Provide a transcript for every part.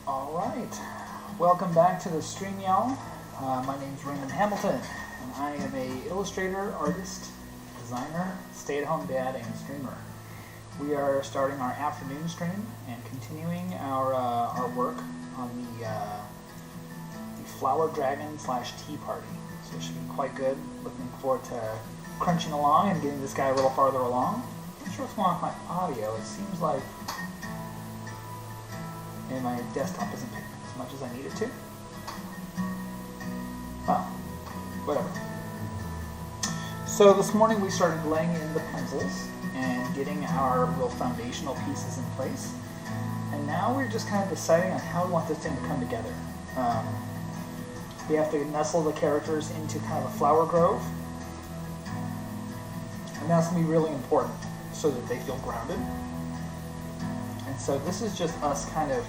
All right, welcome back to the stream, y'all. My name's Raymond Hamilton, and I am a illustrator, artist, designer, stay-at-home dad, and streamer. We are starting our afternoon stream and continuing our work on the Flower Dragon / Tea Party. So it should be quite good. Looking forward to crunching along and getting this guy a little farther along. Not sure what's going on with my audio. It seems like my desktop isn't picking as much as I need it to. Well, whatever. So this morning we started laying in the pencils and getting our real foundational pieces in place. And now we're just kind of deciding on how we want this thing to come together. We have to nestle the characters into kind of a flower grove. And that's going to be really important so that they feel grounded. And so this is just us kind of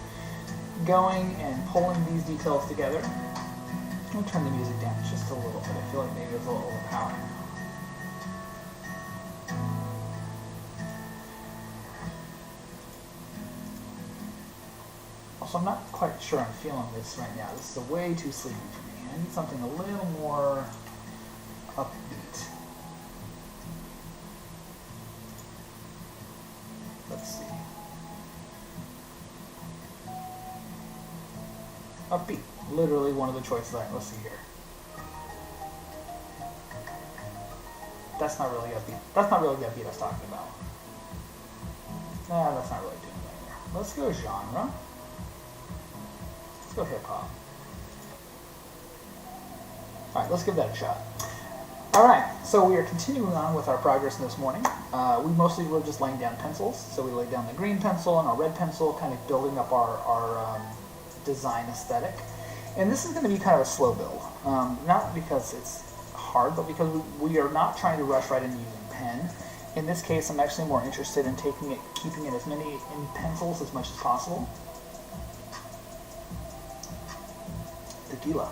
going and pulling these details together. I'm going to turn the music down just a little bit. I feel like maybe it's a little overpowering. Also, I'm not quite sure I'm feeling this right now. This is way too sleepy for me. I need something a little more upbeat. Let's see. Upbeat. Literally one of the choices. Let's see here. That's not really upbeat. That's not really the upbeat I was talking about. Nah, that's not really doing it either. Let's go genre. Let's go hip hop. Alright, let's give that a shot. Alright, so we are continuing on with our progress this morning. We mostly were just laying down pencils. So we laid down the green pencil and our red pencil, kind of building up our design aesthetic. And this is going to be kind of a slow build. Not because it's hard, but because we are not trying to rush right into using pen. In this case, I'm actually more interested in keeping it as many in pencils as much as possible. Tequila.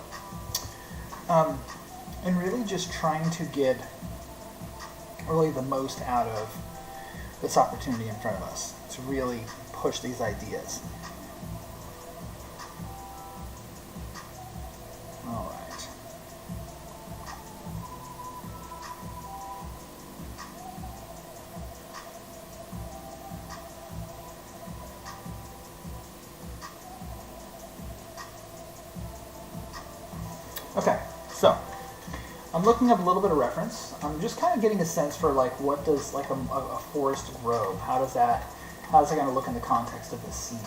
And really just trying to get really the most out of this opportunity in front of us to really push these ideas. All right. Okay, so I'm looking up a little bit of reference. I'm just kind of getting a sense for like what does like a forest grove, how's that going to look in the context of this scene?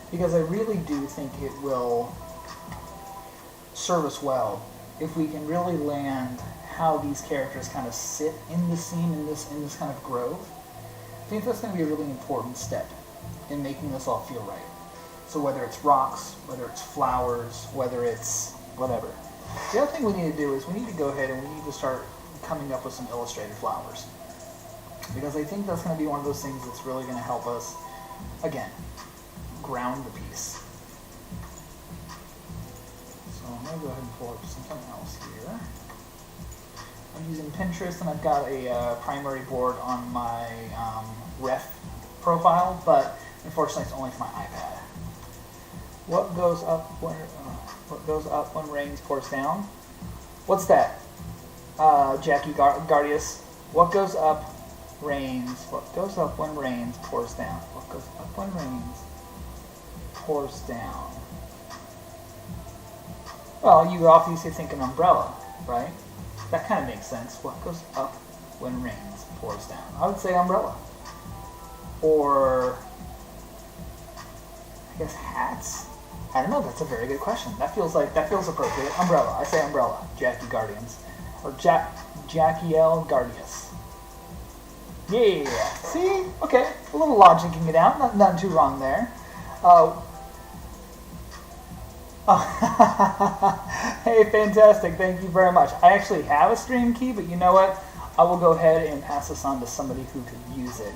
Because I really do think it will serve us well if we can really land how these characters kind of sit in the scene in this kind of grove. I think that's going to be a really important step in making this all feel right. So whether it's rocks, whether it's flowers, whether it's whatever. The other thing we need to do is we need to go ahead and we need to start coming up with some illustrated flowers. Because I think that's going to be one of those things that's really going to help us, again, ground the piece. So I'm going to go ahead and pull up something else here. I'm using Pinterest and I've got a primary board on my ref profile, but unfortunately it's only for my iPad. What goes up when rain pours down? What's that? Jackie Gardius. What goes up rains? What goes up when rain pours down? What goes up when rain pours down? Well, you obviously think an umbrella, right? That kind of makes sense. What goes up when rain pours down? I would say umbrella. Or I guess hats? I don't know, that's a very good question. That feels appropriate. Umbrella. I say umbrella. Jackie Guardians. Or Jackie L. Gardius. Yeah. See? Okay. A little logicking it out. Nothing too wrong there. Hey, fantastic. Thank you very much. I actually have a stream key, but you know what? I will go ahead and pass this on to somebody who could use it.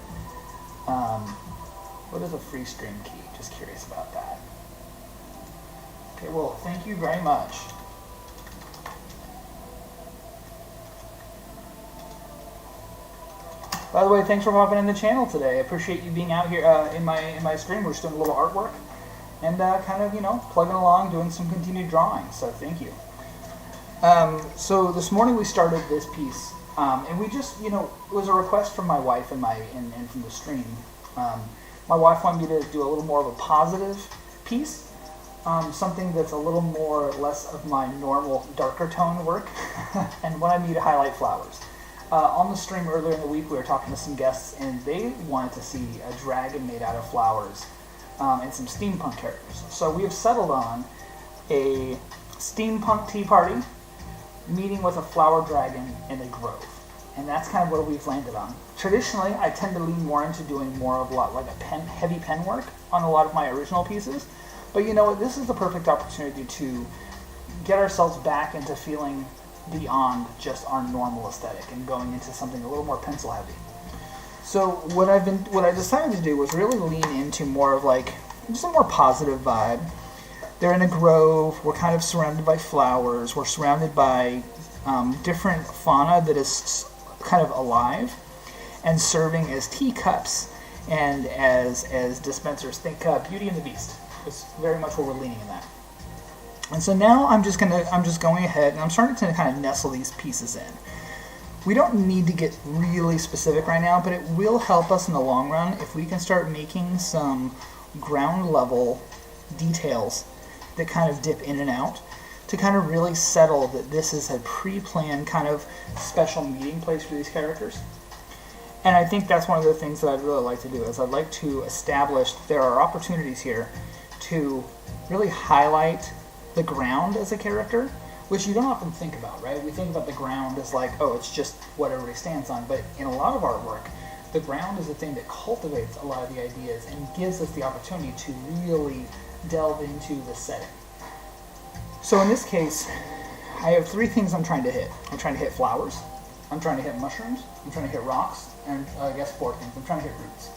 What is a free stream key? Just curious about that. Okay, well, thank you very much. By the way, thanks for popping in the channel today. I appreciate you being out here in my stream. We're just doing a little artwork. and kind of, plugging along, doing some continued drawing. So thank you. So this morning we started this piece, and we just, it was a request from my wife and and from the stream. My wife wanted me to do a little more of a positive piece, something that's a little more less of my normal darker tone work, and wanted me to highlight flowers. On the stream earlier in the week, we were talking to some guests, and they wanted to see a dragon made out of flowers and some steampunk characters. So we have settled on a steampunk tea party meeting with a flower dragon in a grove. And that's kind of what we've landed on. Traditionally, I tend to lean more into doing more of heavy pen work on a lot of my original pieces. But you know what? This is the perfect opportunity to get ourselves back into feeling beyond just our normal aesthetic and going into something a little more pencil heavy. So what I decided to do was really lean into more of just a more positive vibe. They're in a grove. We're kind of surrounded by flowers. We're surrounded by different fauna that is kind of alive and serving as teacups and as dispensers. Think Beauty and the Beast. It's very much what we're leaning in that. And so now I'm just going ahead and I'm starting to kind of nestle these pieces in. We don't need to get really specific right now, but it will help us in the long run if we can start making some ground level details that kind of dip in and out to kind of really settle that this is a pre-planned kind of special meeting place for these characters. And I think that's one of the things that I'd really like to do is I'd like to establish there are opportunities here to really highlight the ground as a character, which you don't often think about, right? We think about the ground as it's just what everybody stands on. But in a lot of our work, the ground is the thing that cultivates a lot of the ideas and gives us the opportunity to really delve into the setting. So in this case, I have three things I'm trying to hit. I'm trying to hit flowers, I'm trying to hit mushrooms, I'm trying to hit rocks, and I guess four things. I'm trying to hit roots.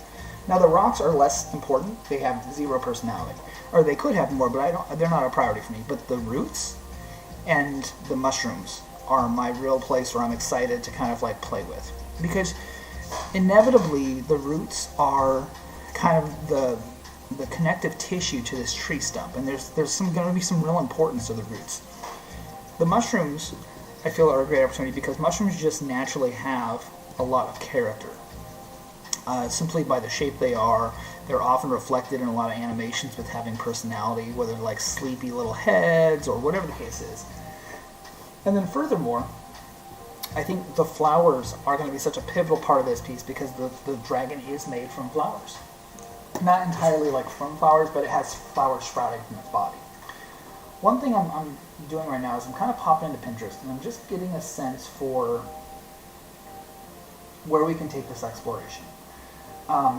Now the rocks are less important. They have zero personality. Or they could have more, but they're not a priority for me. But the roots and the mushrooms are my real place where I'm excited to kind of play with. Because inevitably the roots are kind of the connective tissue to this tree stump, and there's going to be some real importance to the roots. The mushrooms, I feel, are a great opportunity because mushrooms just naturally have a lot of character. Simply by the shape they are, they're often reflected in a lot of animations with having personality, whether sleepy little heads or whatever the case is. And then furthermore, I think the flowers are going to be such a pivotal part of this piece because the dragon is made from flowers. Not entirely from flowers, but it has flowers sprouting from its body. One thing I'm doing right now is I'm kind of popping into Pinterest and I'm just getting a sense for where we can take this exploration.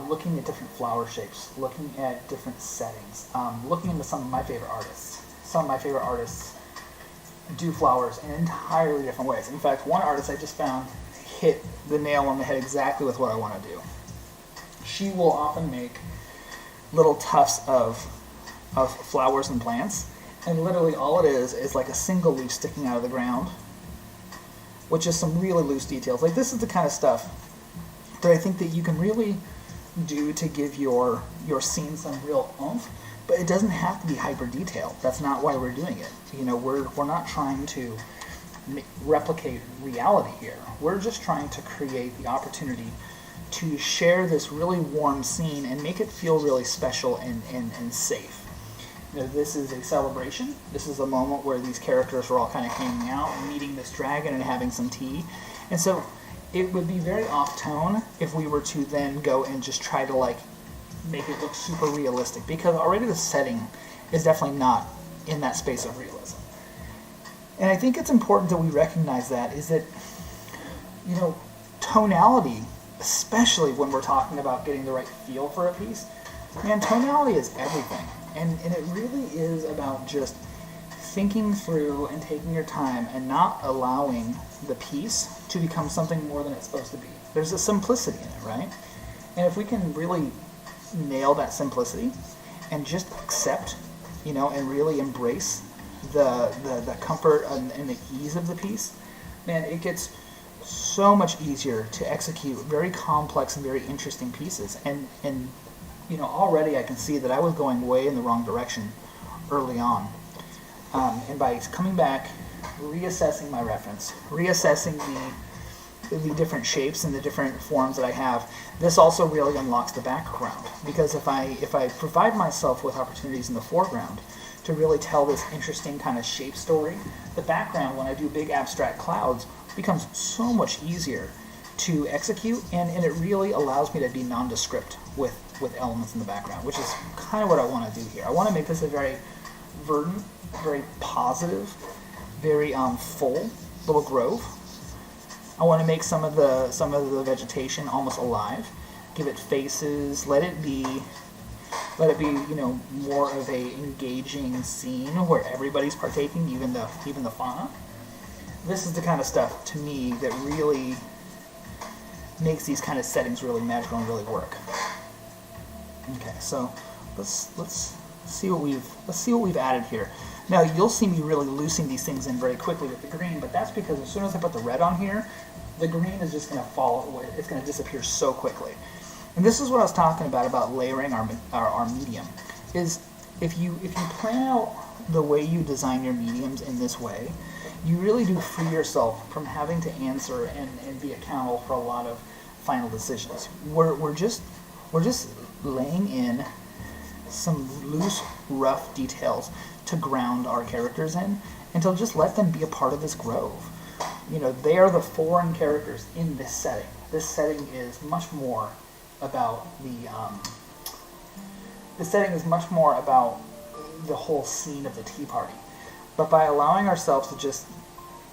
Looking at different flower shapes, looking at different settings, looking into some of my favorite artists. Some of my favorite artists do flowers in entirely different ways. In fact, one artist I just found hit the nail on the head exactly with what I want to do. She will often make little tufts of flowers and plants, and literally all it is a single leaf sticking out of the ground, which is some really loose details. This is the kind of stuff that I think that you can really do to give your scene some real oomph, but it doesn't have to be hyper detailed. That's not why we're doing it. We're not trying to replicate reality here. We're just trying to create the opportunity to share this really warm scene and make it feel really special and safe. This is a celebration. This is a moment where these characters are all kind of hanging out, meeting this dragon and having some tea. And so it would be very off-tone if we were to then go and just try to make it look super realistic, because already the setting is definitely not in that space of realism. And I think it's important that we recognize that is that, tonality, especially when we're talking about getting the right feel for a piece, man, tonality is everything. And it really is about just thinking through and taking your time and not allowing the piece to become something more than it's supposed to be. There's a simplicity in it, right? And if we can really nail that simplicity and just accept, and really embrace the comfort and the ease of the piece, man, it gets so much easier to execute very complex and very interesting pieces. And already I can see that I was going way in the wrong direction early on. And by coming back, reassessing my reference, reassessing the different shapes and the different forms that I have, this also really unlocks the background. Because if I provide myself with opportunities in the foreground to really tell this interesting kind of shape story, the background, when I do big abstract clouds, becomes so much easier to execute, and it really allows me to be nondescript with elements in the background, which is kind of what I want to do here. I want to make this a very verdant, very positive, very full little grove. I want to make some of the vegetation almost alive, give it faces, let it be more of a engaging scene where everybody's partaking, even the fauna. This is the kind of stuff to me that really makes these kind of settings really magical and really work. Okay, so let's see what we've added here. Now you'll see me really loosening these things in very quickly with the green, but that's because as soon as I put the red on here, the green is just going to fall away. It's going to disappear so quickly. And this is what I was talking about layering our medium. Is if you plan out the way you design your mediums in this way, you really do free yourself from having to answer and be accountable for a lot of final decisions. We're just laying in some loose, rough details to ground our characters in, and to just let them be a part of this grove. They are the foreign characters in this setting. This setting is much more about the whole scene of the tea party. But by allowing ourselves to just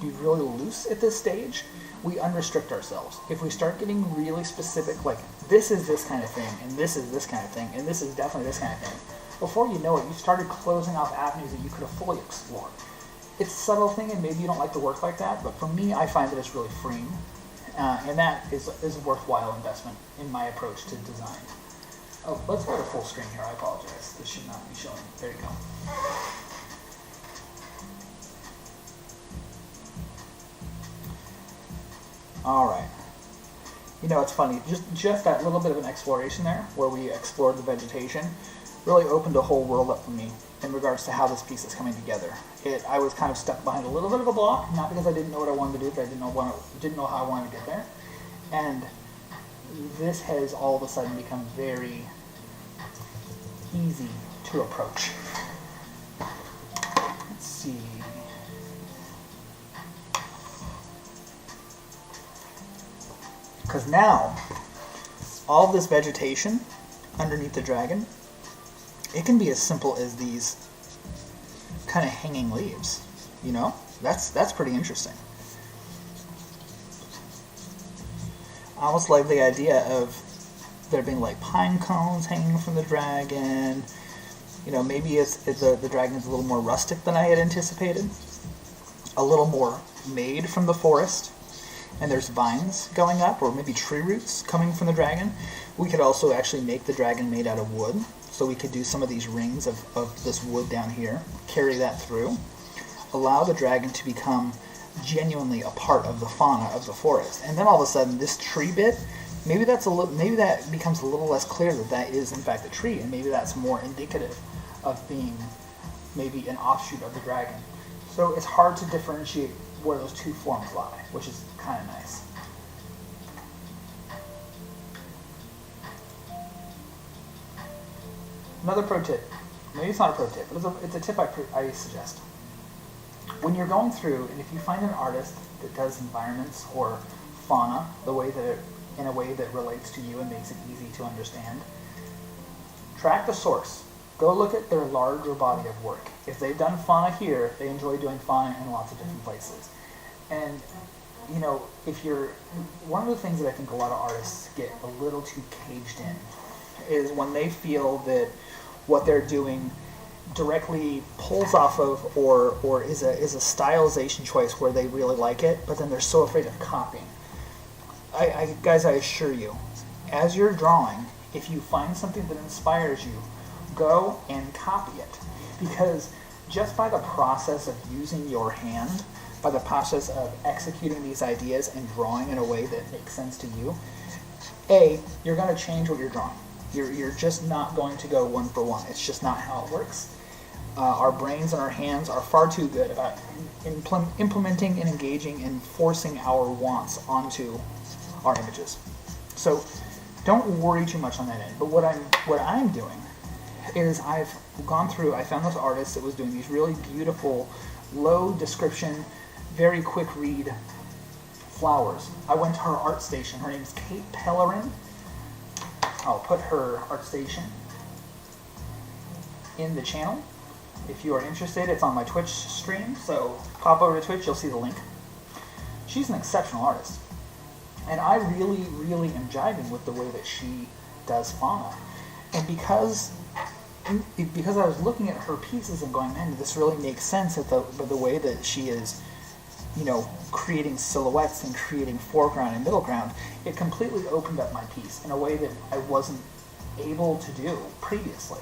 be really loose at this stage, we unrestrict ourselves. If we start getting really specific, like this is this kind of thing, and this is this kind of thing, and this is definitely this kind of thing, before you know it, you've started closing off avenues that you could have fully explored. It's a subtle thing, and maybe you don't like to work like that, but for me, I find that it's really freeing, and that is a worthwhile investment in my approach to design. Oh, let's go to full screen here. I apologize. This should not be showing. There you go. All right. It's funny. Just that little bit of an exploration there, where we explored the vegetation, really opened a whole world up for me in regards to how this piece is coming together. I was kind of stuck behind a little bit of a block, not because I didn't know what I wanted to do, but I didn't know how I wanted to get there. And this has all of a sudden become very easy to approach. Let's see. Because now, all of this vegetation underneath the dragon, it can be as simple as these kind of hanging leaves. That's pretty interesting. I almost like the idea of there being like pine cones hanging from the dragon. Maybe the dragon's a little more rustic than I had anticipated, a little more made from the forest, and there's vines going up, or maybe tree roots coming from the dragon. We could also actually make the dragon made out of wood, so we could do some of these rings of this wood down here, carry that through, allow the dragon to become genuinely a part of the fauna of the forest. And then all of a sudden, this tree bit, maybe that becomes a little less clear that is in fact a tree, and maybe that's more indicative of being maybe an offshoot of the dragon. So it's hard to differentiate where those two forms lie, which is kind of nice. Another pro tip. Maybe it's not a pro tip, but it's a tip I suggest. When you're going through, and if you find an artist that does environments or fauna in a way that relates to you and makes it easy to understand, track the source. Go look at their larger body of work. If they've done fauna here, they enjoy doing fauna in lots of different places. And one of the things that I think a lot of artists get a little too caged in is when they feel that what they're doing directly pulls off of or is a stylization choice where they really like it, but then they're so afraid of copying. Guys, I assure you, as you're drawing, if you find something that inspires you, go and copy it. Because just by the process of using your hand, by the process of executing these ideas and drawing in a way that makes sense to you, A, you're going to change what you're drawing. You're just not going to go one for one. It's just not how it works. Our brains and our hands are far too good about implementing and engaging and forcing our wants onto our images. So don't worry too much on that end. But what I'm doing is I've gone through, I found this artist that was doing these really beautiful, low description, very quick read flowers. I went to her art station. Her name is Kate Pellerin. I'll put her art station in the channel. If you are interested, it's on my Twitch stream, so pop over to Twitch, you'll see the link. She's an exceptional artist. And I really, really am jiving with the way that she does fauna. And because I was looking at her pieces and going, man, this really makes sense at the way that she is, creating silhouettes and creating foreground and middle ground, it completely opened up my piece in a way that I wasn't able to do previously.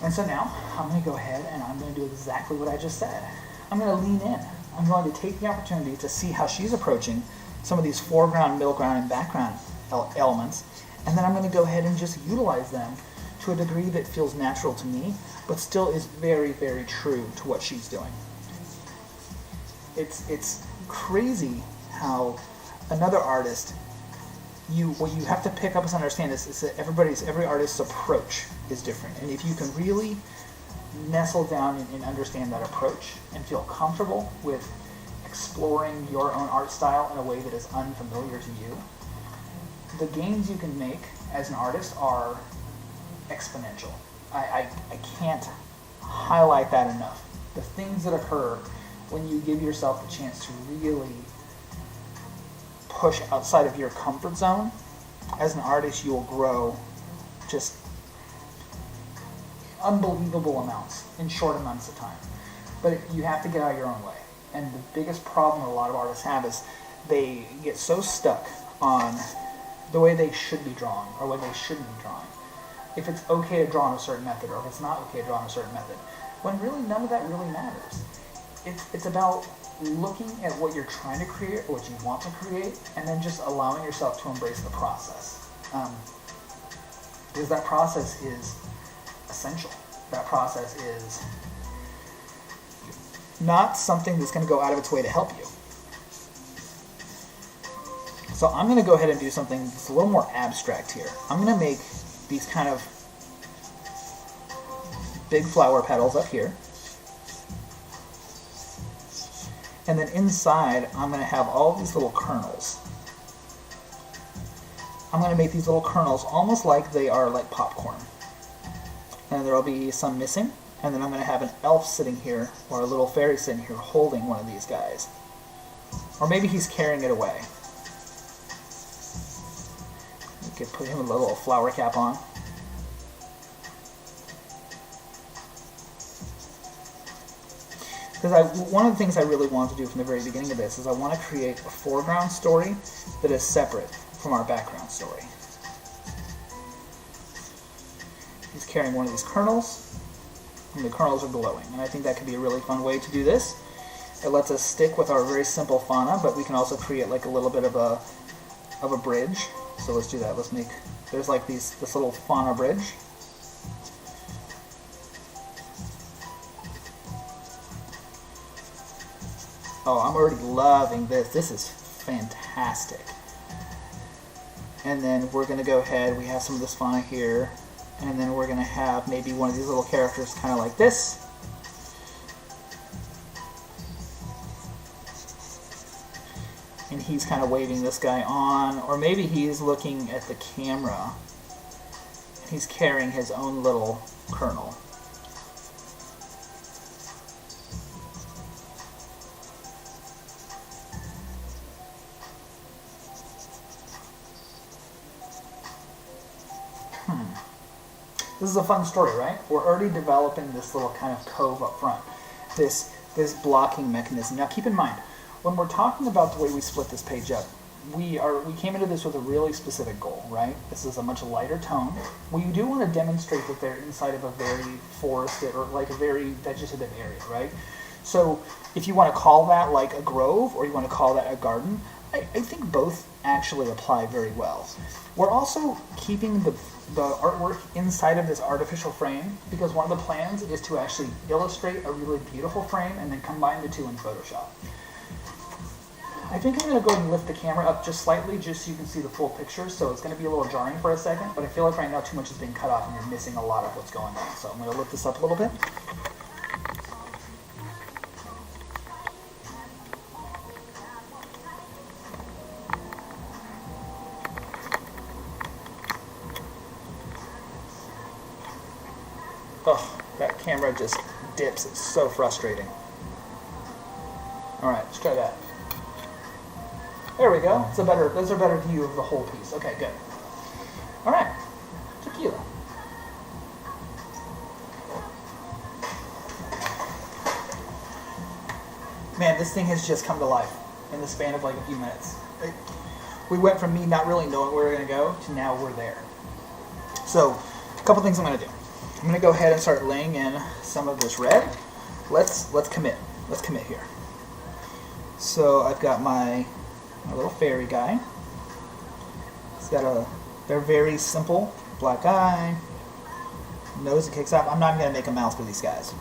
And so now I'm going to go ahead and I'm going to do exactly what I just said. I'm going to lean in. I'm going to take the opportunity to see how she's approaching some of these foreground, middle ground, and background elements, and then I'm going to go ahead and just utilize them to a degree that feels natural to me, but still is very, very true to what she's doing. It's crazy how another artist, what you have to pick up and understand is that every artist's approach is different, and if you can really nestle down and understand that approach and feel comfortable with exploring your own art style in a way that is unfamiliar to you, the gains you can make as an artist are exponential. I can't highlight that enough. The things that occur when you give yourself the chance to really push outside of your comfort zone, as an artist you will grow just unbelievable amounts in short amounts of time. But you have to get out of your own way. And the biggest problem that a lot of artists have is they get so stuck on the way they should be drawing or what they shouldn't be drawing. If it's okay to draw in a certain method or if it's not okay to draw in a certain method, when really none of that really matters. It's about looking at what you're trying to create or what you want to create and then just allowing yourself to embrace the process. Because that process is essential. That process is not something that's going to go out of its way to help you. So I'm going to go ahead and do something that's a little more abstract here. I'm going to make these kind of big flower petals up here. And then inside, I'm going to have all these little kernels. I'm going to make these little kernels almost like they are like popcorn. And there will be some missing. And then I'm going to have an elf sitting here, or a little fairy sitting here holding one of these guys. Or maybe he's carrying it away. You could put him a little flower cap on. Because one of the things I really want to do from the very beginning of this is I want to create a foreground story that is separate from our background story. He's carrying one of these kernels, and the kernels are glowing. And I think that could be a really fun way to do this. It lets us stick with our very simple fauna, but we can also create like a little bit of a bridge. So let's do that. Let's make, there's like this little fauna bridge. Oh, I'm already loving this. This is fantastic. And then we're going to go ahead, we have some of this fauna here, and then we're going to have maybe one of these little characters kind of like this. And he's kind of waving this guy on, or maybe he's looking at the camera. He's carrying his own little kernel. This is a fun story, right? We're already developing this little kind of cove up front, this blocking mechanism. Now keep in mind, when we're talking about the way we split this page up, we came into this with a really specific goal, right? This is a much lighter tone. We do want to demonstrate that they're inside of a very forested or like a very vegetative area, right? So if you want to call that like a grove or you want to call that a garden, I think both actually apply very well. We're also keeping the artwork inside of this artificial frame, because one of the plans is to actually illustrate a really beautiful frame and then combine the two in Photoshop. I think I'm going to go ahead and lift the camera up just slightly just so you can see the full picture, so it's going to be a little jarring for a second, but I feel like right now too much is being cut off and you're missing a lot of what's going on. So I'm going to lift this up a little bit. Oh, that camera just dips. It's so frustrating. Alright, let's try that. There we go. That's a better view of the whole piece. Okay, good. Alright. Tequila. Man, this thing has just come to life in the span of like a few minutes. We went from me not really knowing where we were going to go to now we're there. So, a couple things I'm going to do. I'm going to go ahead and start laying in some of this red. Let's commit. Let's commit here. So I've got my little fairy guy. He's got a very simple black eye, nose that kicks up. I'm not even going to make a mouth for these guys.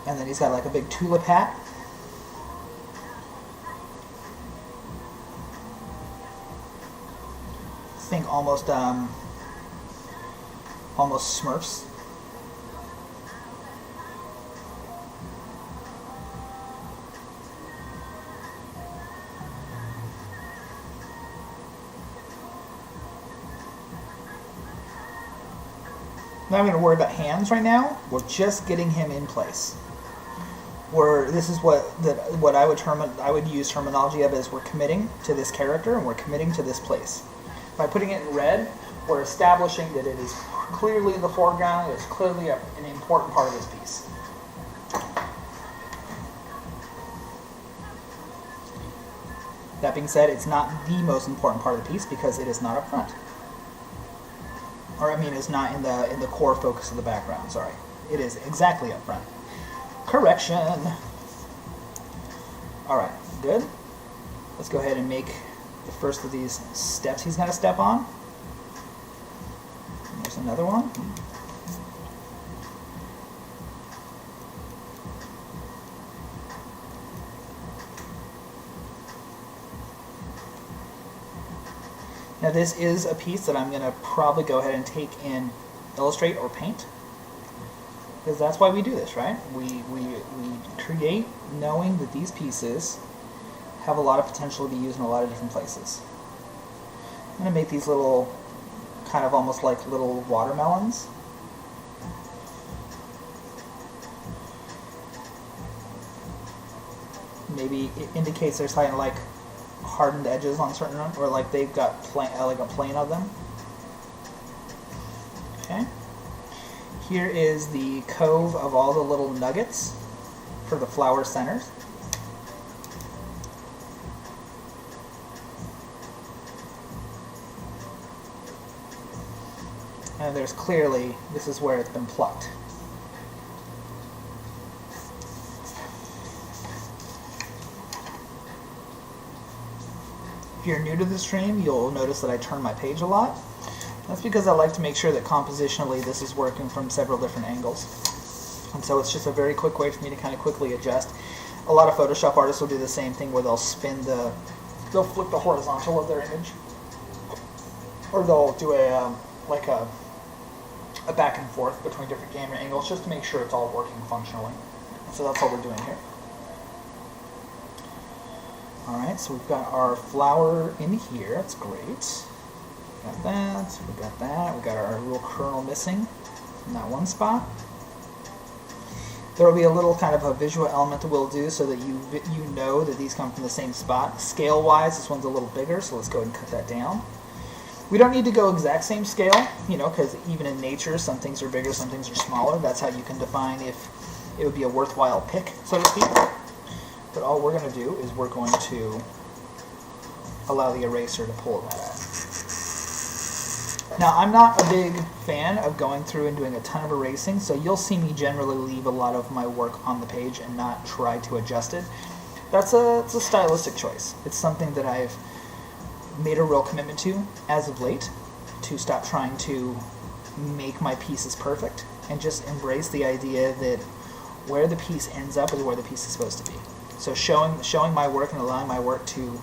And then he's got like a big tulip hat. Think almost Smurfs. Not going to worry about hands right now. We're just getting him in place. This is what I would use terminology of as we're committing to this character and we're committing to this place. By putting it in red, we're establishing that it is clearly in the foreground. It's clearly an important part of this piece. That being said, it's not the most important part of the piece because it is not up front. Or I mean, it's not in the core focus of the background. Sorry, it is exactly up front. Correction. All right, good. Let's go ahead and make the first of these steps he's going to step on. There's another one. Now this is a piece that I'm going to probably go ahead and take in Illustrate or Paint. Because that's why we do this, right? We create knowing that these pieces have a lot of potential to be used in a lot of different places. I'm going to make these little, kind of almost like little watermelons. Maybe it indicates there's kind of like hardened edges on certain ones, or like they've got like a plane of them. Okay. Here is the cove of all the little nuggets for the flower centers. And there's clearly, this is where it's been plucked. If you're new to the stream, you'll notice that I turn my page a lot. That's because I like to make sure that compositionally this is working from several different angles. And so it's just a very quick way for me to kind of quickly adjust. A lot of Photoshop artists will do the same thing where they'll they'll flip the horizontal of their image. Or they'll do a back and forth between different camera angles just to make sure it's all working functionally. And so that's what we're doing here. Alright, so we've got our flower in here. That's great. Got that. We got that. We got our little kernel missing in that one spot. There will be a little kind of a visual element that we'll do so that you know that these come from the same spot. Scale-wise, this one's a little bigger, so let's go ahead and cut that down. We don't need to go exact same scale, because even in nature, some things are bigger, some things are smaller. That's how you can define if it would be a worthwhile pick, so to speak. But all we're going to do is we're going to allow the eraser to pull that out. Now, I'm not a big fan of going through and doing a ton of erasing, so you'll see me generally leave a lot of my work on the page and not try to adjust it. It's a stylistic choice. It's something that I've made a real commitment to as of late, to stop trying to make my pieces perfect and just embrace the idea that where the piece ends up is where the piece is supposed to be. So showing my work and allowing my work to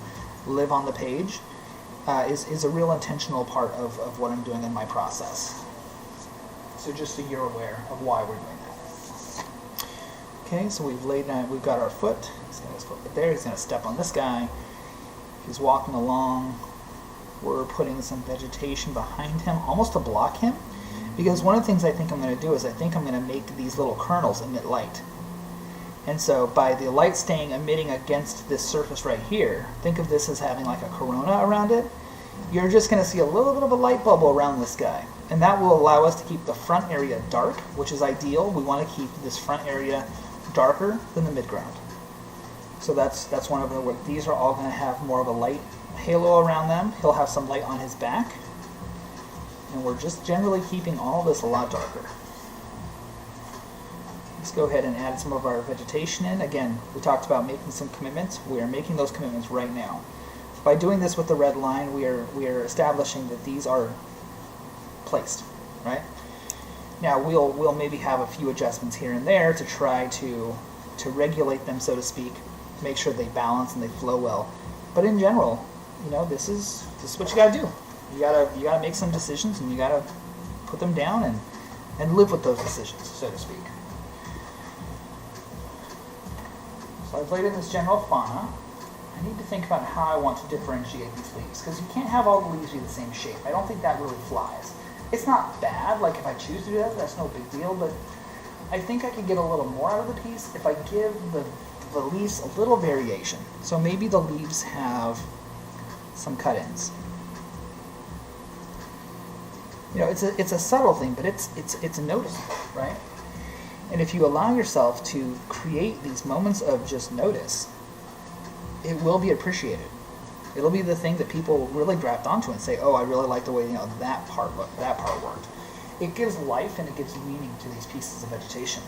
live on the page is a real intentional part of what I'm doing in my process. So just so you're aware of why we're doing that. Okay, so we've got our foot. He's got his foot right there. He's going to step on this guy. He's walking along. We're putting some vegetation behind him, almost to block him. Because one of the things I think I'm going to do is I think I'm going to make these little kernels emit light. And so by the light staying emitting against this surface right here, think of this as having like a corona around it. You're just going to see a little bit of a light bubble around this guy. And that will allow us to keep the front area dark, which is ideal. We want to keep this front area darker than the midground. So that's one of the, these are all going to have more of a light halo around them. He'll have some light on his back. And we're just generally keeping all this a lot darker. Let's go ahead and add some of our vegetation in. Again, we talked about making some commitments. We are making those commitments right now. By doing this with the red line, we are establishing that these are placed, right? Now we'll maybe have a few adjustments here and there to try to regulate them, so to speak, make sure they balance and they flow well. But in general, you know, this is what you gotta do. You gotta make some decisions, and you gotta put them down and live with those decisions, so to speak. So I've laid in this general fauna. I need to think about how I want to differentiate these leaves, because you can't have all the leaves be the same shape. I don't think that really flies. It's not bad, like if I choose to do that, that's no big deal, but I think I could get a little more out of the piece if I give the leaves a little variation. So maybe the leaves have some cut-ins. You know, it's a subtle thing, but it's noticeable, right? And if you allow yourself to create these moments of just notice, it will be appreciated. It'll be the thing that people really grabbed onto and say, "Oh, I really like the way that part worked." It gives life and it gives meaning to these pieces of vegetation,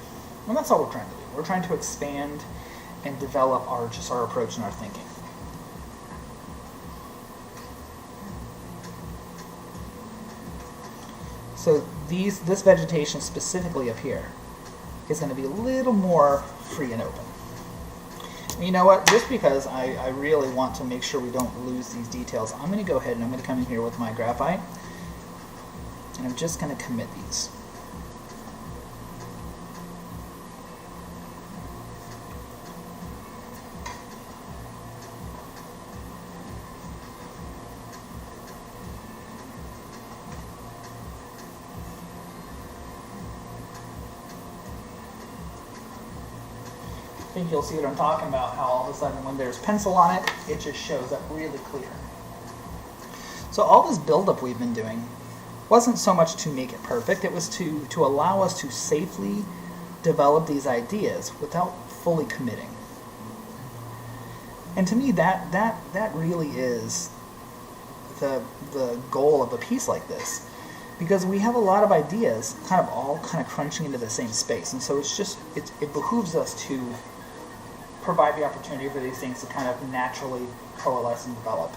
and that's all we're trying to do. We're trying to expand and develop our approach and our thinking. So this vegetation specifically up here is going to be a little more free and open. You know what? Just because I really want to make sure we don't lose these details, I'm going to go ahead and I'm going to come in here with my graphite, and I'm just going to commit these. I think you'll see what I'm talking about, how all of a sudden when there's pencil on it, it just shows up really clear. So all this buildup we've been doing wasn't so much to make it perfect, it was to allow us to safely develop these ideas without fully committing. And to me, that really is the goal of a piece like this, because we have a lot of ideas all crunching into the same space, and so it behooves us to provide the opportunity for these things to kind of naturally coalesce and develop.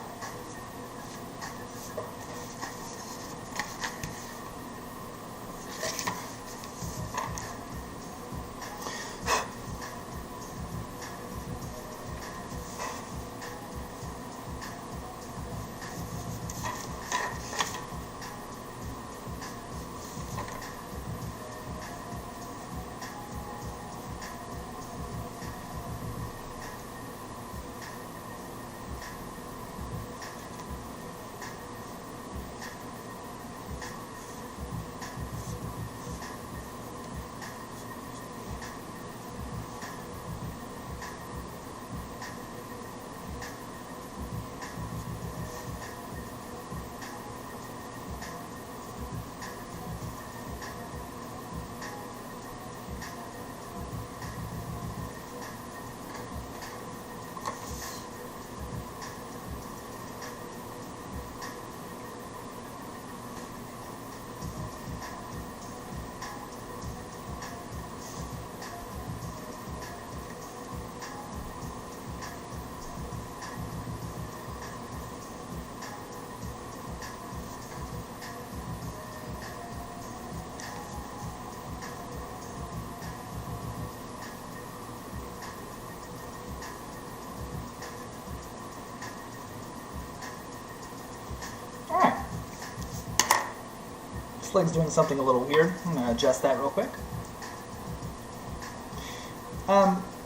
this leg's doing something a little weird. I'm going to adjust that real quick.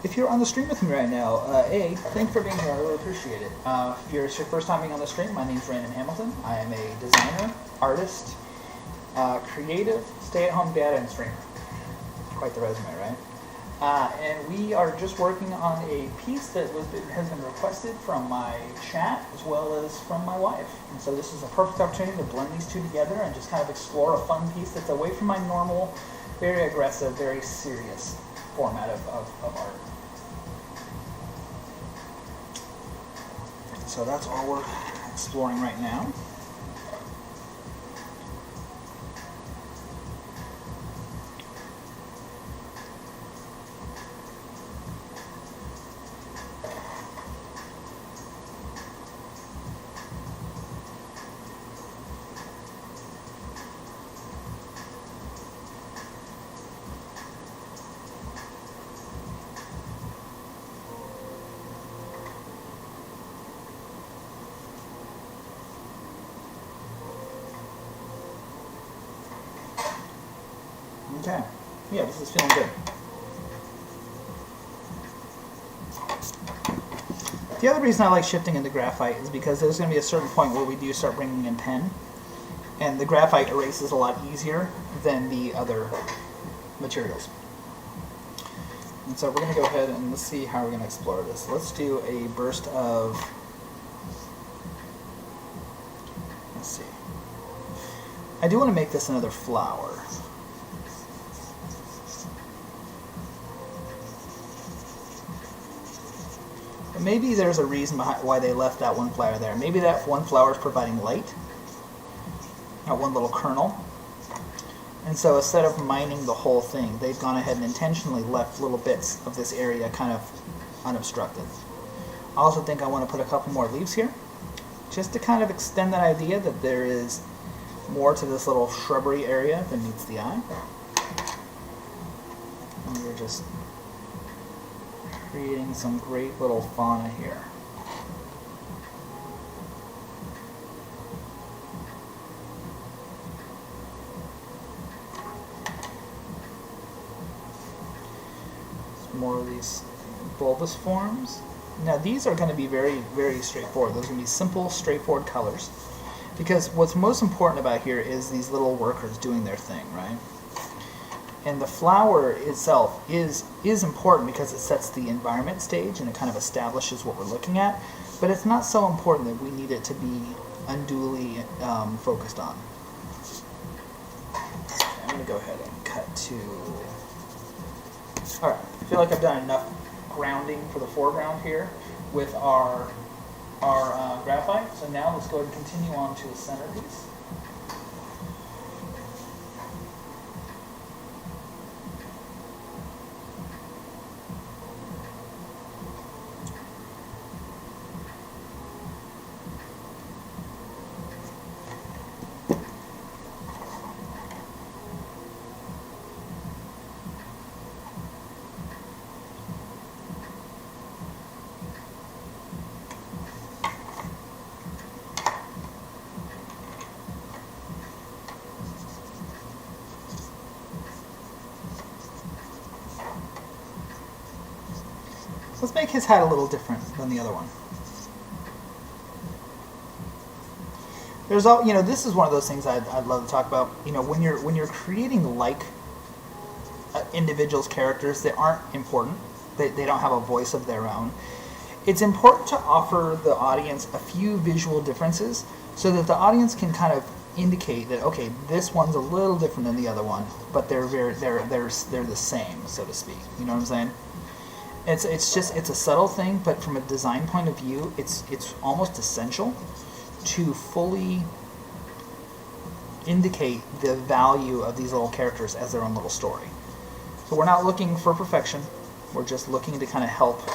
If you're on the stream with me right now, thanks for being here. I really appreciate it. If it's your first time being on the stream, my name's Brandon Hamilton. I am a designer, artist, creative, stay-at-home dad, and streamer. Quite the resume, right? And we are just working on a piece that has been requested from my chat as well as from my wife. And so this is a perfect opportunity to blend these two together and just kind of explore a fun piece that's away from my normal, very aggressive, very serious format of art. So that's all we're exploring right now. Okay. Yeah, this is feeling good. The other reason I like shifting into graphite is because there's going to be a certain point where we do start bringing in pen, and the graphite erases a lot easier than the other materials. And so we're going to go ahead and let's see how we're going to explore this. Let's do a burst of, let's see. I do want to make this another flower. Maybe there's a reason behind why they left that one flower there. Maybe that one flower is providing light, that one little kernel. And so instead of mining the whole thing, they've gone ahead and intentionally left little bits of this area kind of unobstructed. I also think I want to put a couple more leaves here, just to kind of extend that idea that there is more to this little shrubbery area than meets the eye. And we're just creating some great little fauna here. More of these bulbous forms. Now these are going to be very, very straightforward. Those are going to be simple, straightforward colors. Because what's most important about here is these little workers doing their thing, right? And the flower itself is important because it sets the environment stage and it kind of establishes what we're looking at. But it's not so important that we need it to be unduly focused on. Okay, I'm going to go ahead and cut to... Alright, I feel like I've done enough grounding for the foreground here with our graphite. So now let's go ahead and continue on to the centerpiece. Let's make his hat a little different than the other one. There's all, this is one of those things I'd love to talk about. When you're creating individuals' characters that aren't important, they don't have a voice of their own. It's important to offer the audience a few visual differences so that the audience can kind of indicate that, okay, this one's a little different than the other one, but they're the same, so to speak. You know what I'm saying? It's a subtle thing, but from a design point of view, it's almost essential to fully indicate the value of these little characters as their own little story. So we're not looking for perfection. We're just looking to kind of help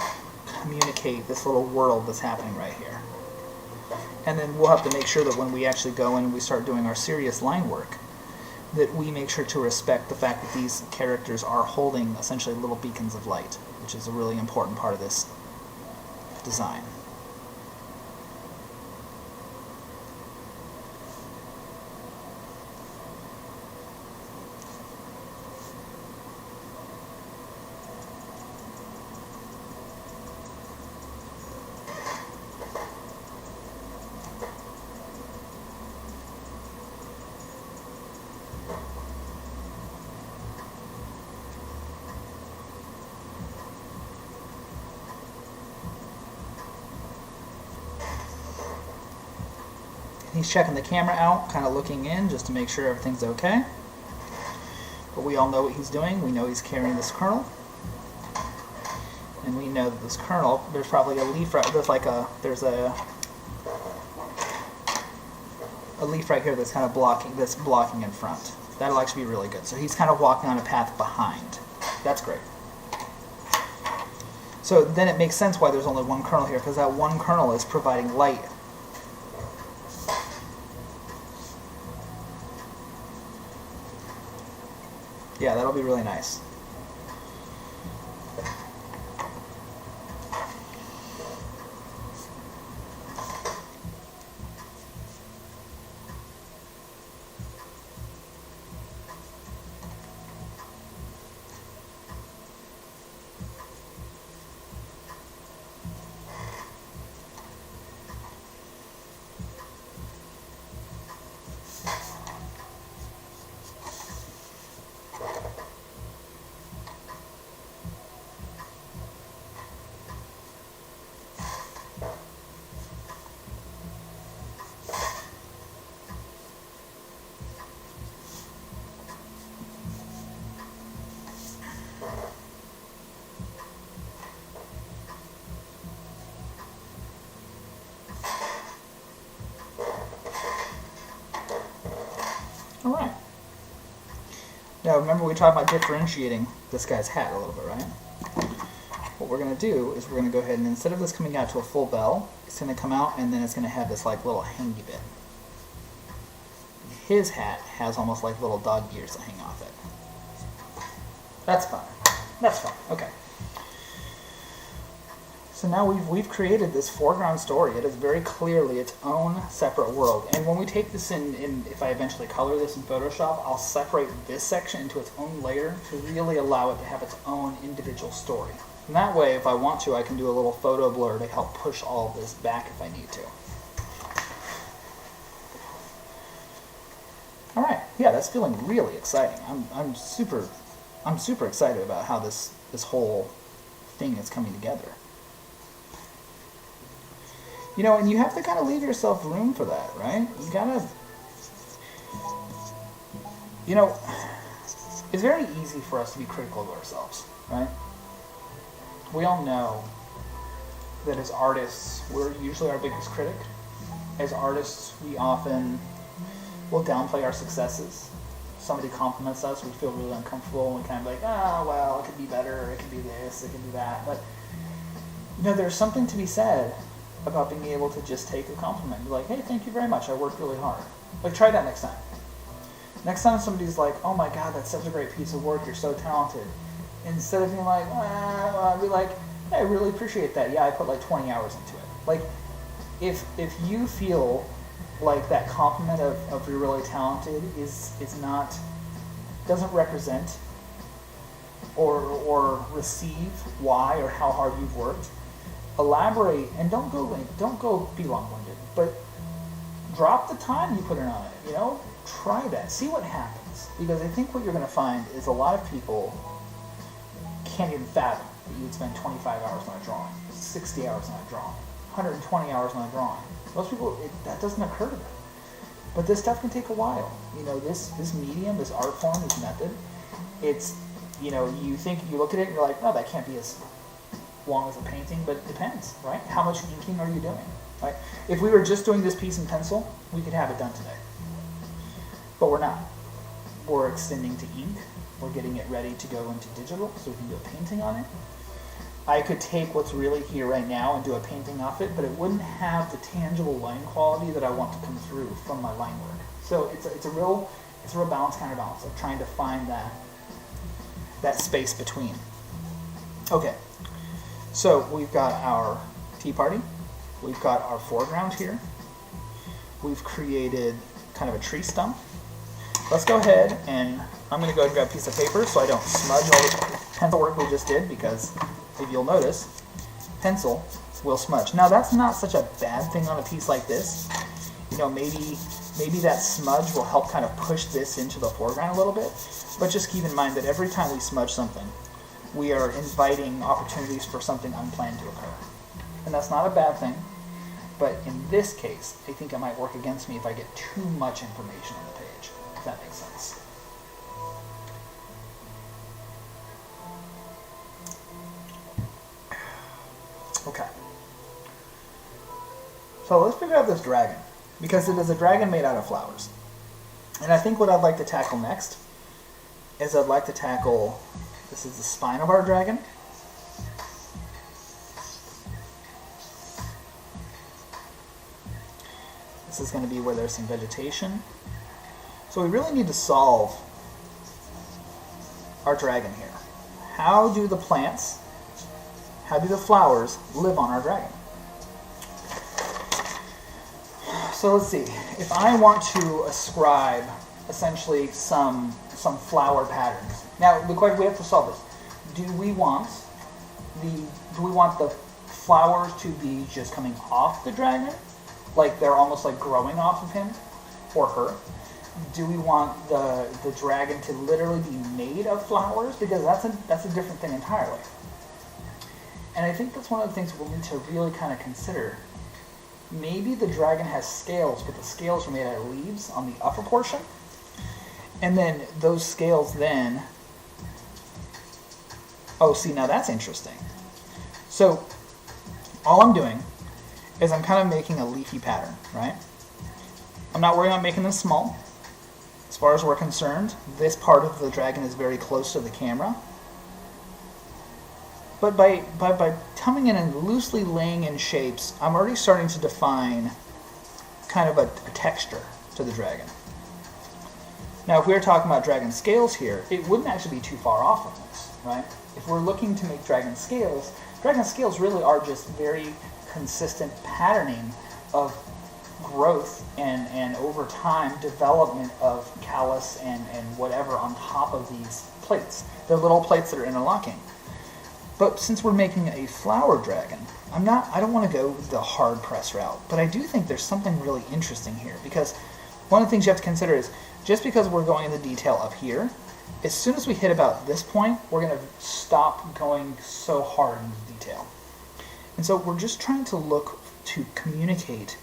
communicate this little world that's happening right here. And then we'll have to make sure that when we actually go in and we start doing our serious line work, that we make sure to respect the fact that these characters are holding essentially little beacons of light, which is a really important part of this design. He's checking the camera out, kind of looking in just to make sure everything's okay. But we all know what he's doing. We know he's carrying this kernel. And we know that this kernel, there's probably a leaf right, there's a leaf right here that's kind of blocking in front. That'll actually be really good. So he's kind of walking on a path behind. That's great. So then it makes sense why there's only one kernel here, because that one kernel is providing light. Yeah, that'll be really nice. Alright. Now remember we talked about differentiating this guy's hat a little bit, right? What we're going to do is we're going to go ahead and instead of this coming out to a full bell, it's going to come out and then it's going to have this like little hangy bit. His hat has almost like little dog ears that hang off it. That's fine. That's fine. Okay. So now we've created this foreground story. It is very clearly its own separate world. And when we take this in, if I eventually color this in Photoshop, I'll separate this section into its own layer to really allow it to have its own individual story. And that way, if I want to, I can do a little photo blur to help push all of this back if I need to. All right, yeah, that's feeling really exciting. I'm super excited about how this whole thing is coming together. You know, and you have to kind of leave yourself room for that, right? You gotta, you know, it's very easy for us to be critical of ourselves, right? We all know that as artists, we're usually our biggest critic. As artists, we often will downplay our successes. Somebody compliments us, we feel really uncomfortable, and we kind of like, oh, well, it could be better, it could be this, it could be that. But, you know, there's something to be said about being able to just take a compliment. Be like, hey, thank you very much, I worked really hard. Like, try that next time. Next time somebody's like, oh my god, that's such a great piece of work, you're so talented. Instead of being like, be like, hey, I really appreciate that. Yeah, I put like 20 hours into it. Like, if you feel like that compliment of you're really talented doesn't represent or receive why or how hard you've worked, elaborate and don't go be long-winded, but drop the time you put in on it. You know, try that, see what happens, because I think what you're going to find is a lot of people can't even fathom that you would spend 25 hours on a drawing, 60 hours on a drawing, 120 hours on a drawing. Most people, that doesn't occur to them. But this stuff can take a while. You know, this medium, this art form, this method, it's, you know, you look at it and you're like, oh, that can't be as long as a painting, but it depends, right? How much inking are you doing, right? If we were just doing this piece in pencil, we could have it done today. But we're not. We're extending to ink. We're getting it ready to go into digital so we can do a painting on it. I could take what's really here right now and do a painting off it, but it wouldn't have the tangible line quality that I want to come through from my line work. So it's a real balance, counterbalance of trying to find that space between. Okay, so we've got our tea party. We've got our foreground here. We've created kind of a tree stump. Let's go ahead and I'm going to go ahead and grab a piece of paper so I don't smudge all this pencil work we just did, because if you'll notice, pencil will smudge. Now that's not such a bad thing on a piece like this. You know, maybe that smudge will help kind of push this into the foreground a little bit, but just keep in mind that every time we smudge something, we are inviting opportunities for something unplanned to occur. And that's not a bad thing. But in this case, I think it might work against me if I get too much information on the page, if that makes sense. Okay. So let's figure out this dragon, because it is a dragon made out of flowers. And I think what I'd like to tackle next is I'd like to tackle, this is the spine of our dragon. This is going to be where there's some vegetation. So we really need to solve our dragon here. How do the plants, how do the flowers live on our dragon? So let's see. If I want to ascribe essentially some flower patterns. Now the question, we have to solve this. Do we want the flowers to be just coming off the dragon? Like they're almost like growing off of him or her? Do we want the dragon to literally be made of flowers? Because that's a different thing entirely. And I think that's one of the things we'll need to really kind of consider. Maybe the dragon has scales, but the scales are made out of leaves on the upper portion. And then those scales then... Oh, see, now that's interesting. So, all I'm doing is I'm kind of making a leafy pattern, right? I'm not worried about making them small. As far as we're concerned, this part of the dragon is very close to the camera. But by coming in and loosely laying in shapes, I'm already starting to define kind of a texture to the dragon. Now, if we were talking about dragon scales here, it wouldn't actually be too far off from this, right? If we're looking to make dragon scales really are just very consistent patterning of growth and over time development of callus and whatever on top of these plates. They're little plates that are interlocking. But since we're making a flower dragon, I don't want to go the hard press route, but I do think there's something really interesting here, because one of the things you have to consider is just because we're going into detail up here, as soon as we hit about this point, we're going to stop going so hard into detail. And so we're just trying to look to communicate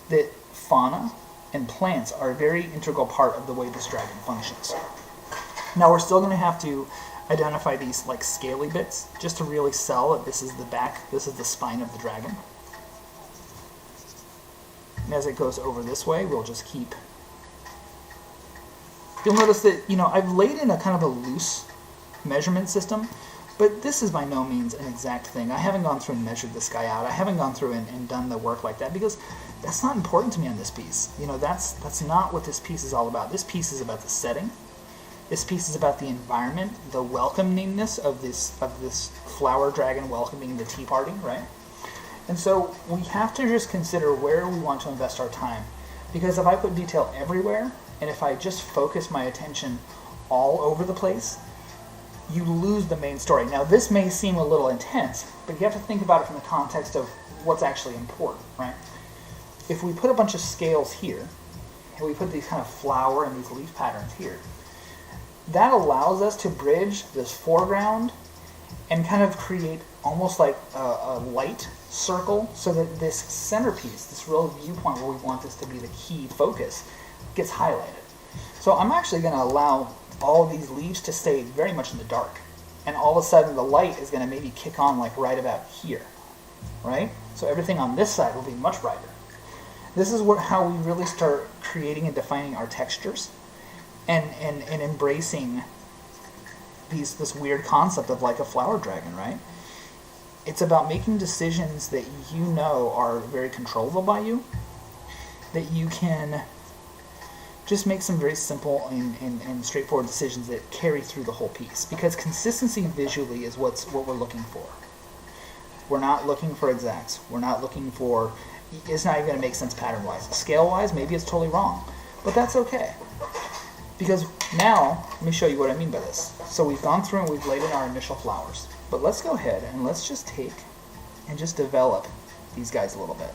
that fauna and plants are a very integral part of the way this dragon functions. Now we're still going to have to identify these like scaly bits just to really sell that this is the back, this is the spine of the dragon. And as it goes over this way, we'll just keep... You'll notice that, I've laid in a kind of a loose measurement system, but this is by no means an exact thing. I haven't gone through and measured this guy out. I haven't gone through and done the work like that, because that's not important to me on this piece. That's not what this piece is all about. This piece is about the setting. This piece is about the environment, the welcomingness of this flower dragon welcoming the tea party, right? And so we have to just consider where we want to invest our time. Because if I put detail everywhere, and if I just focus my attention all over the place, you lose the main story. Now, this may seem a little intense, but you have to think about it from the context of what's actually important, right? If we put a bunch of scales here, and we put these kind of flower and these leaf patterns here, that allows us to bridge this foreground and kind of create almost like a light circle, so that this centerpiece, this real viewpoint where we want this to be the key focus, gets highlighted. So I'm actually going to allow all of these leaves to stay very much in the dark, and all of a sudden the light is going to maybe kick on like right about here, right? So everything on this side will be much brighter. This is how we really start creating and defining our textures, and embracing this weird concept of like a flower dragon, right? It's about making decisions that are very controllable by you, that you can just make some very simple and straightforward decisions that carry through the whole piece. Because consistency visually is what we're looking for. We're not looking for exacts. We're not looking for... It's not even going to make sense pattern-wise. Scale-wise, maybe it's totally wrong. But that's okay. Because now, let me show you what I mean by this. So we've gone through and we've laid in our initial flowers. But let's go ahead and let's just take and just develop these guys a little bit.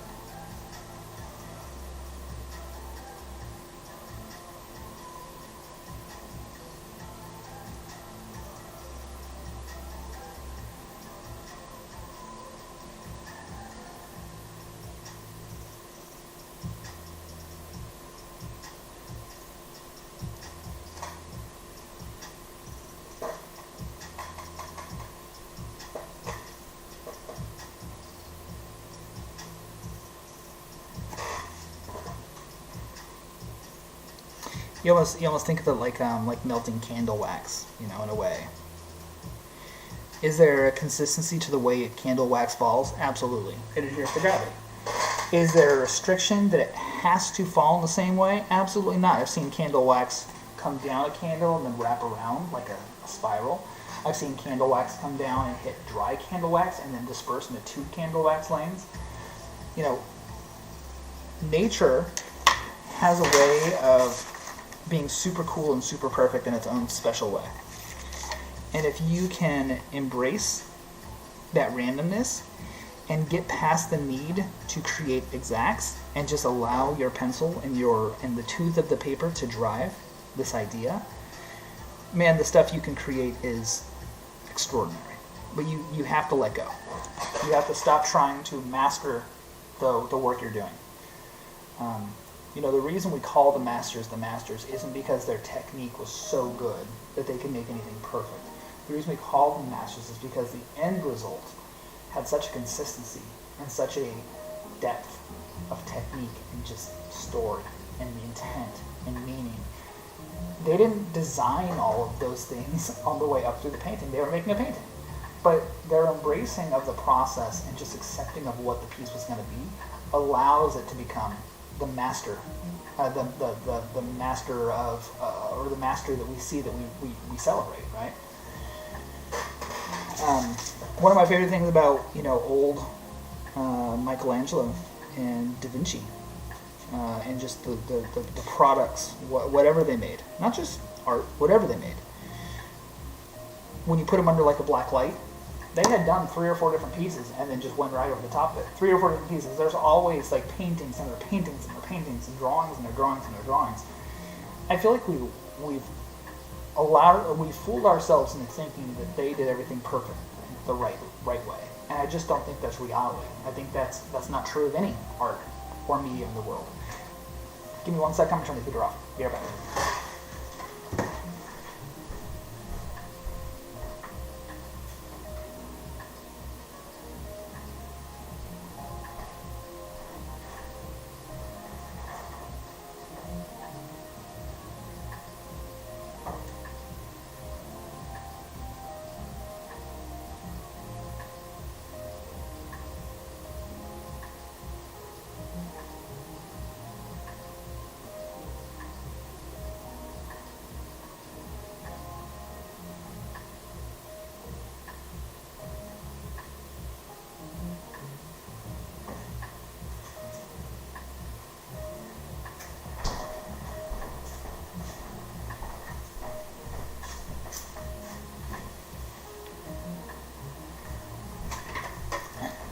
You almost think of it like melting candle wax, in a way. Is there a consistency to the way candle wax falls? Absolutely. It adheres to gravity. Is there a restriction that it has to fall in the same way? Absolutely not. I've seen candle wax come down a candle and then wrap around like a spiral. I've seen candle wax come down and hit dry candle wax and then disperse into two candle wax lanes. Nature has a way of being super cool and super perfect in its own special way. And if you can embrace that randomness and get past the need to create exacts and just allow your pencil and the tooth of the paper to drive this idea, man, the stuff you can create is extraordinary. But you have to let go. You have to stop trying to master the work you're doing. The reason we call the masters isn't because their technique was so good that they could make anything perfect. The reason we call them masters is because the end result had such a consistency and such a depth of technique and just story and the intent and meaning. They didn't design all of those things on the way up through the painting. They were making a painting. But their embracing of the process and just accepting of what the piece was going to be allows it to become the master, the master of, or the master that we see that we celebrate, right? One of my favorite things about old Michelangelo and Da Vinci and just the products, whatever they made, not just art, whatever they made. When you put them under like a black light, they had done 3 or 4 different pieces and then just went right over the top of it. 3 or 4 different pieces. There's always like paintings and their paintings and their paintings and drawings and their drawings and their drawings. I feel like we've fooled ourselves into thinking that they did everything perfect, the right way. And I just don't think that's reality. I think that's not true of any art or medium in the world. Give me 1 second, I'm going to turn the computer off. Be right back.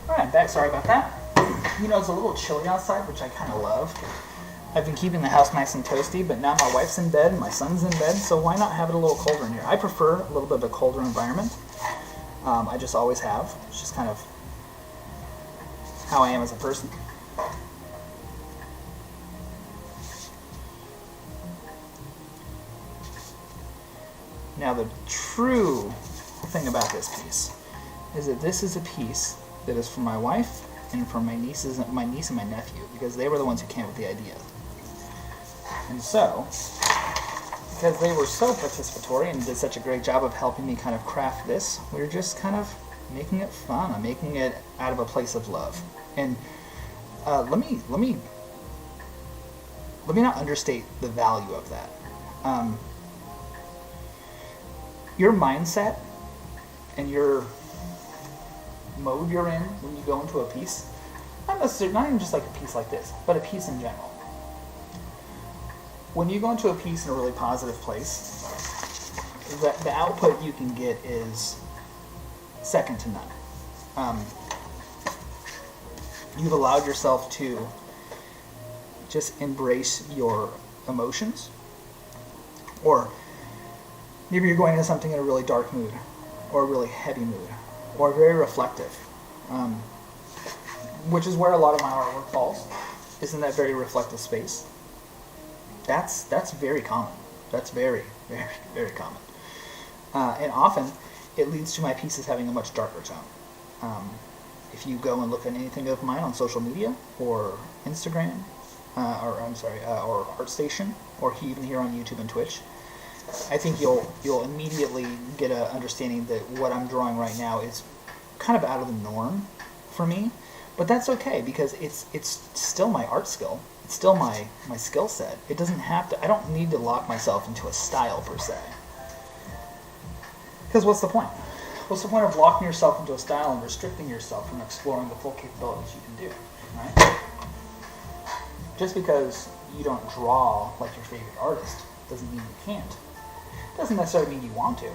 Alright, I'm back. Sorry about that. It's a little chilly outside, which I kind of love. I've been keeping the house nice and toasty, but now my wife's in bed and my son's in bed, so why not have it a little colder in here? I prefer a little bit of a colder environment. I just always have. It's just kind of how I am as a person. Now, the true thing about this piece is that this is a piece that is for my wife and for my niece and my nephew, because they were the ones who came up with the idea. And so, because they were so participatory and did such a great job of helping me kind of craft this, we're just kind of making it fun. I'm making it out of a place of love. And let me not understate the value of that. Your mindset and your mode you're in when you go into a piece, not even just like a piece like this, but a piece in general. When you go into a piece in a really positive place, the output you can get is second to none. You've allowed yourself to just embrace your emotions, or maybe you're going into something in a really dark mood, or a really heavy mood, or very reflective, which is where a lot of my artwork falls, is in that very reflective space. That's very common. That's very, very, very common. And often, it leads to my pieces having a much darker tone. If you go and look at anything of mine on social media, or Instagram, or I'm sorry, or ArtStation, or even here on YouTube and Twitch, I think you'll immediately get an understanding that what I'm drawing right now is kind of out of the norm for me, but that's okay because it's still my art skill. It's still my skill set. It doesn't have to. I don't need to lock myself into a style per se. Because what's the point? What's the point of locking yourself into a style and restricting yourself from exploring the full capabilities you can do, right? Just because you don't draw like your favorite artist doesn't mean you can't. Doesn't necessarily mean you want to.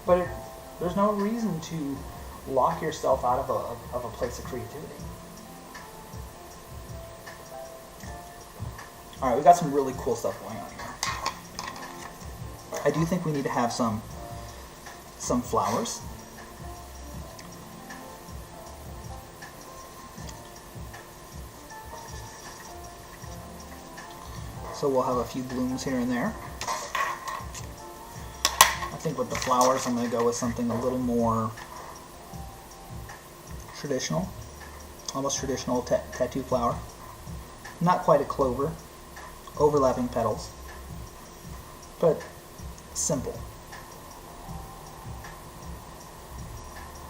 But there's no reason to lock yourself out of a place of creativity. Alright, we got some really cool stuff going on here. I do think we need to have some flowers. So we'll have a few blooms here and there. I think with the flowers I'm going to go with something a little more traditional. Almost traditional tattoo flower. Not quite a clover. Overlapping petals. But simple.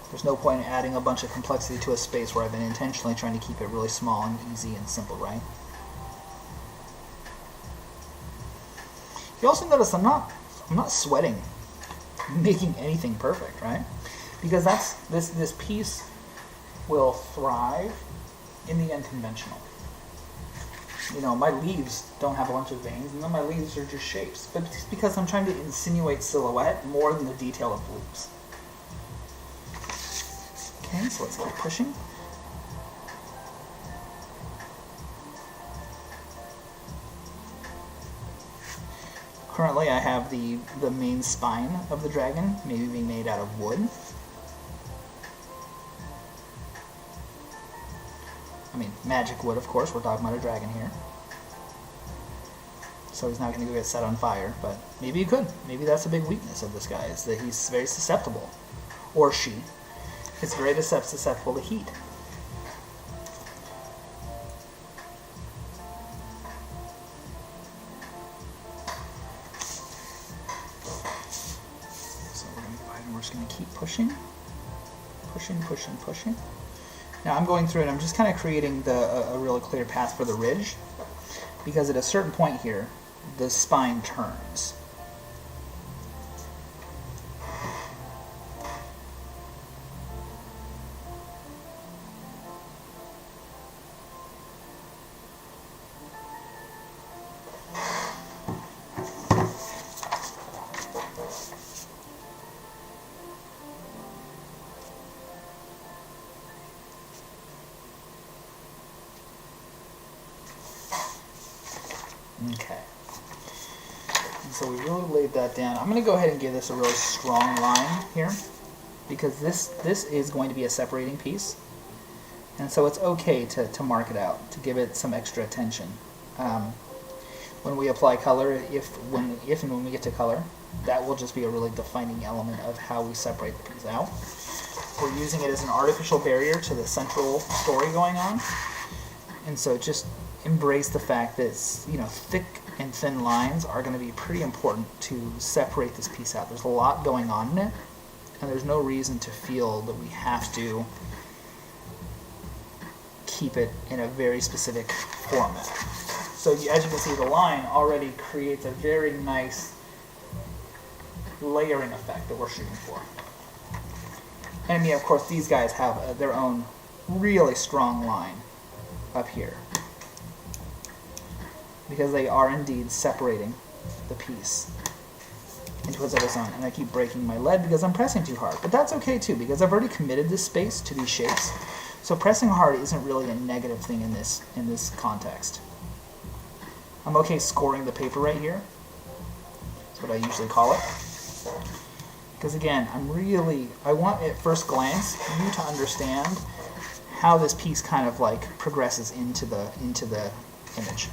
There's no point in adding a bunch of complexity to a space where I've been intentionally trying to keep it really small and easy and simple, right? You also notice I'm not sweating making anything perfect, right? Because this piece will thrive in the unconventional. You know, my leaves don't have a bunch of veins, and then my leaves are just shapes. But it's because I'm trying to insinuate silhouette more than the detail of leaves. Okay, so let's keep pushing. Currently I have the main spine of the dragon maybe being made out of wood. I mean, magic wood, of course. We're talking about a dragon here. So he's not going to go get set on fire, but maybe he could. Maybe that's a big weakness of this guy, is that he's very susceptible. Or she. It's very susceptible to heat. So we're going to go ahead and we're just going to keep pushing. Pushing, pushing, pushing. Now I'm going through and I'm just kind of creating a really clear path for the ridge, because at a certain point here, the spine turns. Okay. And so we really laid that down. I'm going to go ahead and give this a really strong line here, because this is going to be a separating piece. And so it's okay to mark it out, to give it some extra attention. When we apply color, if and when we get to color, that will just be a really defining element of how we separate the piece out. We're using it as an artificial barrier to the central story going on. And so just embrace the fact that thick and thin lines are going to be pretty important to separate this piece out. There's a lot going on in it, and there's no reason to feel that we have to keep it in a very specific format. So as you can see, the line already creates a very nice layering effect that we're shooting for. And I mean, of course, these guys have their own really strong line up here, because they are indeed separating the piece into its own. And I keep breaking my lead because I'm pressing too hard. But that's okay too, because I've already committed this space to these shapes. So pressing hard isn't really a negative thing in this context. I'm okay scoring the paper right here. That's what I usually call it. Because again, I want at first glance you to understand how this piece kind of like progresses into the image.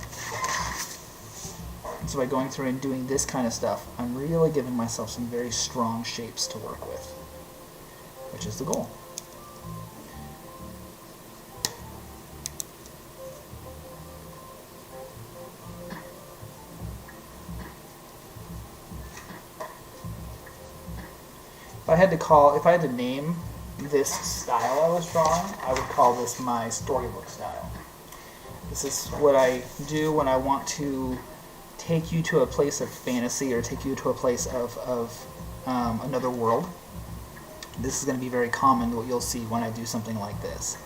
And so by going through and doing this kind of stuff, I'm really giving myself some very strong shapes to work with, which is the goal. if I had to name this style I was drawing, I would call this my storybook style. This is what I do when I want to take you to a place of fantasy or take you to a place of another world. This is going to be very common, what you'll see when I do something like this.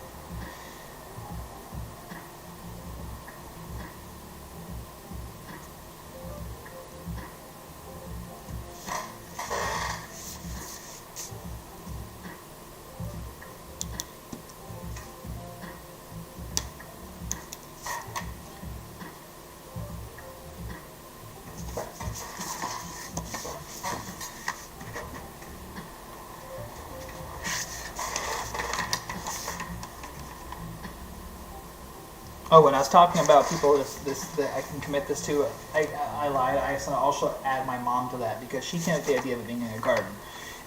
Oh, when I was talking about people that I can commit this to, I lied. I also add my mom to that because she came up with the idea of it being in a garden.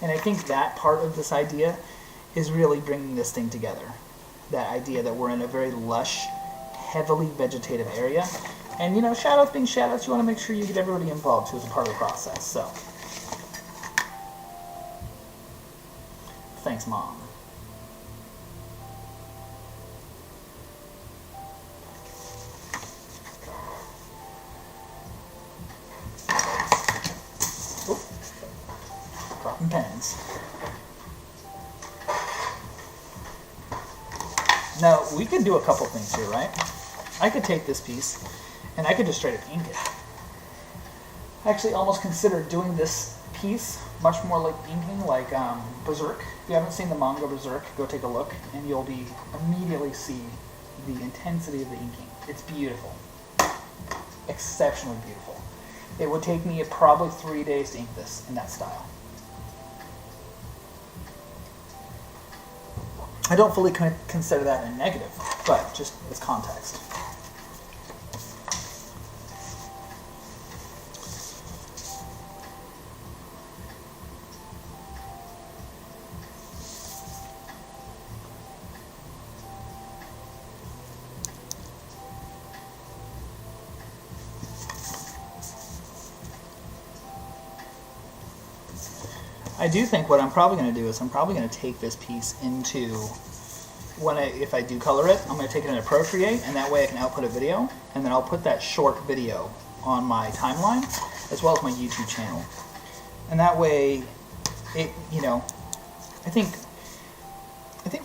And I think that part of this idea is really bringing this thing together. That idea that we're in a very lush, heavily vegetative area. And, you know, shout-outs being shout-outs, you want to make sure you get everybody involved who is a part of the process. So, thanks, Mom. Dropping pens. Now, we could do a couple things here, right? I could take this piece, and I could just straight up ink it. I actually almost considered doing this piece much more like inking, like Berserk. If you haven't seen the manga Berserk, go take a look, and you'll immediately see the intensity of the inking. It's beautiful. Exceptionally beautiful. It would take me probably 3 days to ink this in that style. I don't fully consider that a negative, but just as context. I do think what I'm probably going to do is I'm probably going to take this piece into, if I do color it, I'm going to take it into Procreate, and that way I can output a video, and then I'll put that short video on my timeline, as well as my YouTube channel. And that way, I think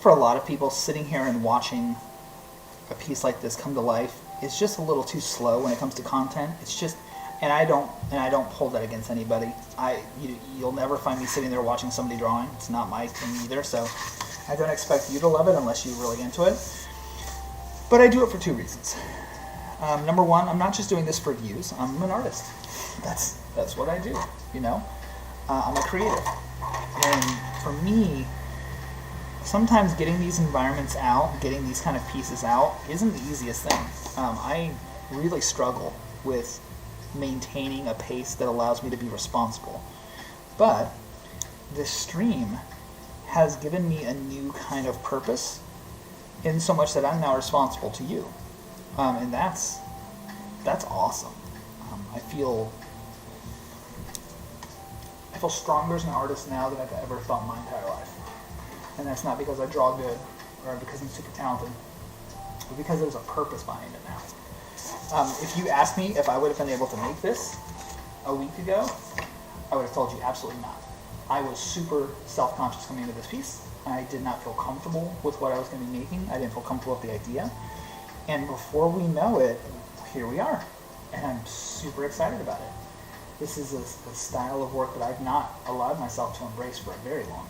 for a lot of people, sitting here and watching a piece like this come to life is just a little too slow when it comes to content. It's just, and I don't pull that against anybody. You'll never find me sitting there watching somebody drawing. It's not my thing either, so I don't expect you to love it unless you're really into it. But I do it for two reasons. Number one, I'm not just doing this for views. I'm an artist. That's what I do, you know? I'm a creative. And for me, sometimes getting these environments out, getting these kind of pieces out, isn't the easiest thing. I really struggle with maintaining a pace that allows me to be responsible. But this stream has given me a new kind of purpose, in so much that I'm now responsible to you. And that's awesome. I feel stronger as an artist now than I've ever felt in my entire life. And that's not because I draw good or because I'm super talented, but because there's a purpose behind it now. If you asked me if I would have been able to make this a week ago, I would have told you absolutely not. I was super self-conscious coming into this piece. I did not feel comfortable with what I was going to be making. I didn't feel comfortable with the idea. And before we know it, here we are. And I'm super excited about it. This is a style of work that I've not allowed myself to embrace for a very long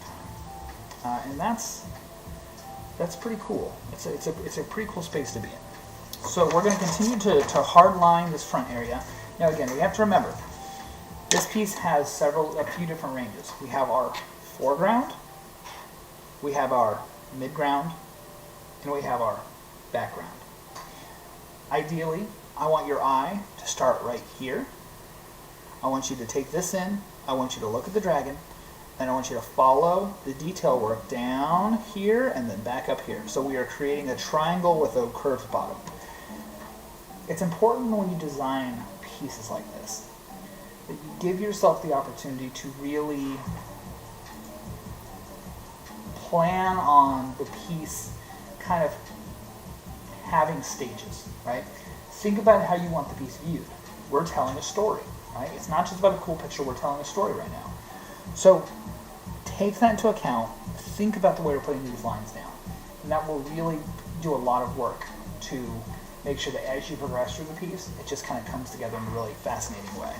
time. And that's pretty cool. It's a pretty cool space to be in. So we're going to continue to hard line this front area. Now again, we have to remember, this piece has a few different ranges. We have our foreground, we have our midground, and we have our background. Ideally, I want your eye to start right here. I want you to take this in, I want you to look at the dragon, and I want you to follow the detail work down here and then back up here. So we are creating a triangle with a curved bottom. It's important when you design pieces like this that you give yourself the opportunity to really plan on the piece kind of having stages, right? Think about how you want the piece viewed. We're telling a story, right? It's not just about a cool picture, we're telling a story right now. So take that into account, think about the way we're putting these lines down. And that will really do a lot of work to make sure that as you progress through the piece, it just kind of comes together in a really fascinating way.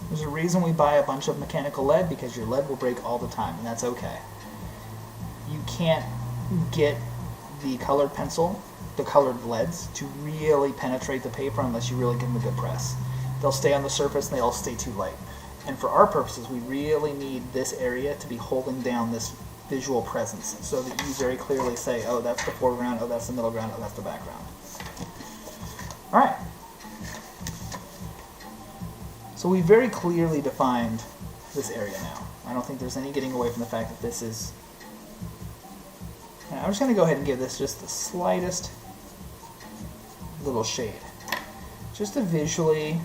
There's a reason we buy a bunch of mechanical lead, because your lead will break all the time, and that's okay. You can't get the colored pencil, the colored leads, to really penetrate the paper unless you really give them a good press. They'll stay on the surface and they'll stay too light. And for our purposes, we really need this area to be holding down this visual presence so that you very clearly say, oh, that's the foreground, oh, that's the middle ground, oh, that's the background. All right. So we very clearly defined this area now. I don't think there's any getting away from the fact that this is... I'm just going to go ahead and give this just the slightest little shade, just to visually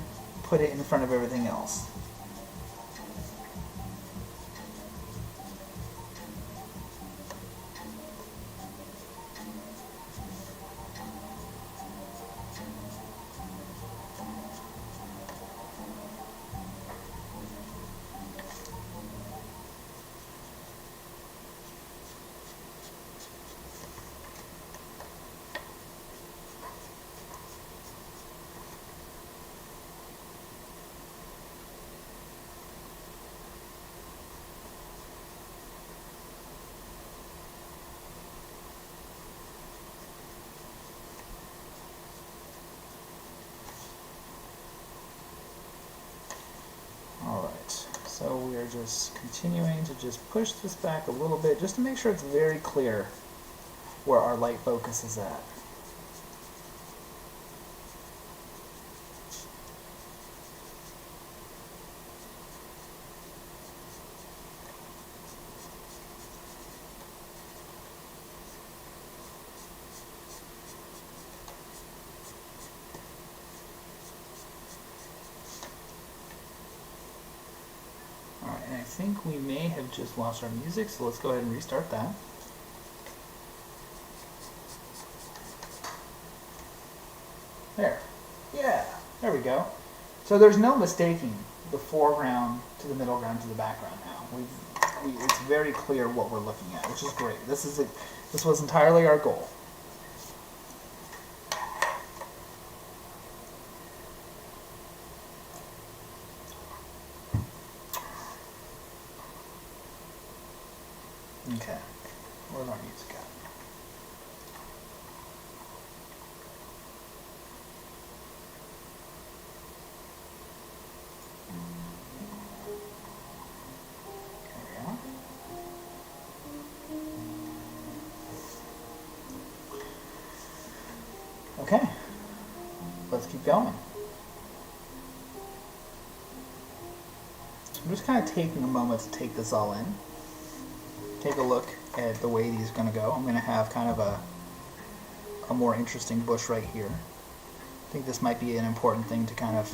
put it in front of everything else. So we are just continuing to just push this back a little bit just to make sure it's very clear where our light focus is at. And I think we may have just lost our music, so let's go ahead and restart that. There. Yeah, there we go. So there's no mistaking the foreground to the middle ground to the background now. It's very clear what we're looking at, which is great. This was entirely our goal. Okay, where's our music at? There we are. Okay, let's keep going. I'm just kind of taking a moment to take this all in. Take a look at the way these are going to go. I'm going to have kind of a more interesting bush right here. I think this might be an important thing to kind of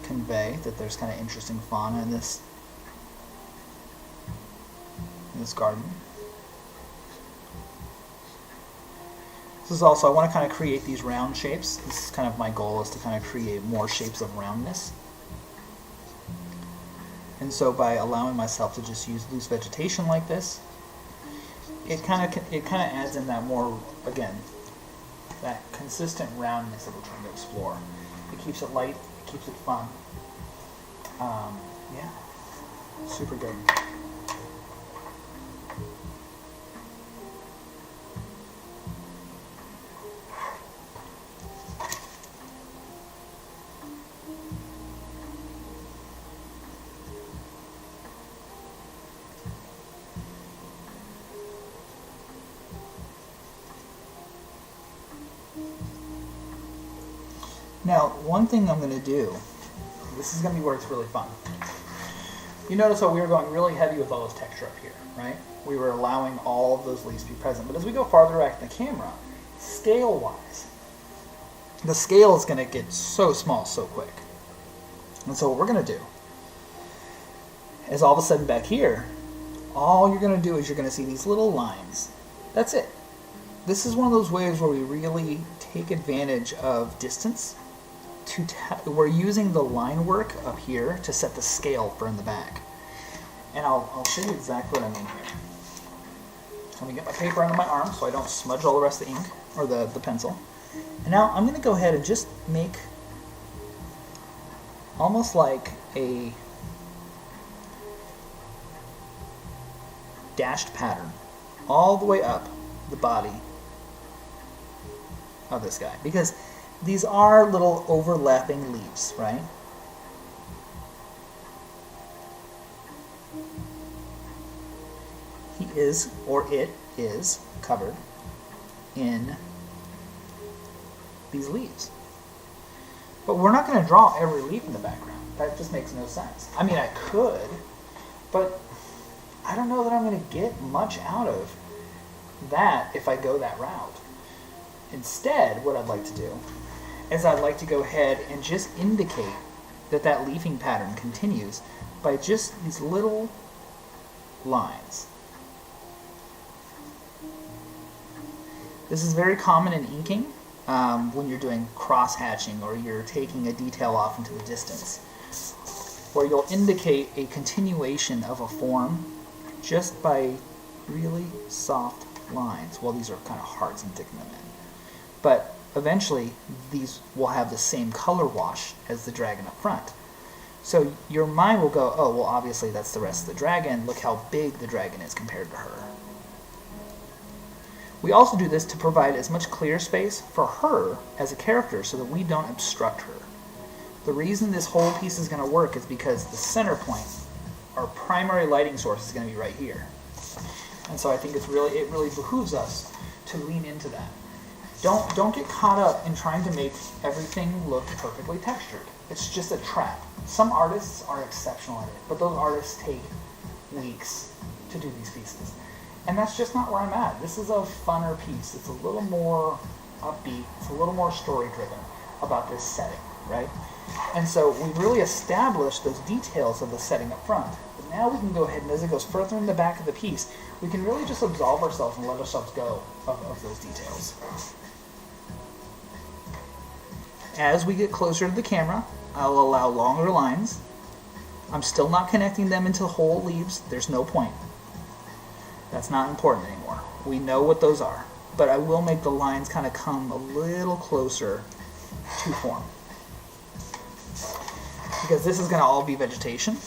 convey, that there's kind of interesting fauna in this garden. This is also, I want to kind of create these round shapes. This is kind of my goal, is to kind of create more shapes of roundness. And so by allowing myself to just use loose vegetation like this, it kind of adds in that more, again, that consistent roundness that we're trying to explore. It keeps it light, it keeps it fun. Yeah, super good. Now, one thing I'm going to do, this is going to be where it's really fun. You notice how we were going really heavy with all this texture up here, right? We were allowing all of those leaves to be present. But as we go farther back in the camera, scale-wise, the scale is going to get so small so quick. And so what we're going to do is all of a sudden back here, all you're going to do is you're going to see these little lines. That's it. This is one of those ways where we really take advantage of distance. We're using the line work up here to set the scale for in the back. And I'll show you exactly what I mean here. Let me get my paper under my arm so I don't smudge all the rest of the ink, or the pencil. And now I'm going to go ahead and just make almost like a dashed pattern all the way up the body of this guy. Because these are little overlapping leaves, right? He is, or it is, covered in these leaves. But we're not going to draw every leaf in the background. That just makes no sense. I mean, I could, but I don't know that I'm going to get much out of that if I go that route. Instead, what I'd like to do is I'd like to go ahead and just indicate that that leafing pattern continues by just these little lines. This is very common in inking when you're doing cross-hatching or you're taking a detail off into the distance, where you'll indicate a continuation of a form just by really soft lines. Well, these are kind of hearts and digging them in. But eventually, these will have the same color wash as the dragon up front. So your mind will go, oh, well, obviously that's the rest of the dragon. Look how big the dragon is compared to her. We also do this to provide as much clear space for her as a character so that we don't obstruct her. The reason this whole piece is going to work is because the center point, our primary lighting source, is going to be right here. And so I think it really behooves us to lean into that. Don't get caught up in trying to make everything look perfectly textured. It's just a trap. Some artists are exceptional at it, but those artists take weeks to do these pieces. And that's just not where I'm at. This is a funner piece. It's a little more upbeat. It's a little more story-driven about this setting, right? And so we've really established those details of the setting up front. But now we can go ahead and as it goes further in the back of the piece, we can really just absolve ourselves and let ourselves go of those details. As we get closer to the camera, I'll allow longer lines. I'm still not connecting them into whole leaves. There's no point. That's not important anymore. We know what those are. But I will make the lines kind of come a little closer to form. Because this is going to all be vegetation.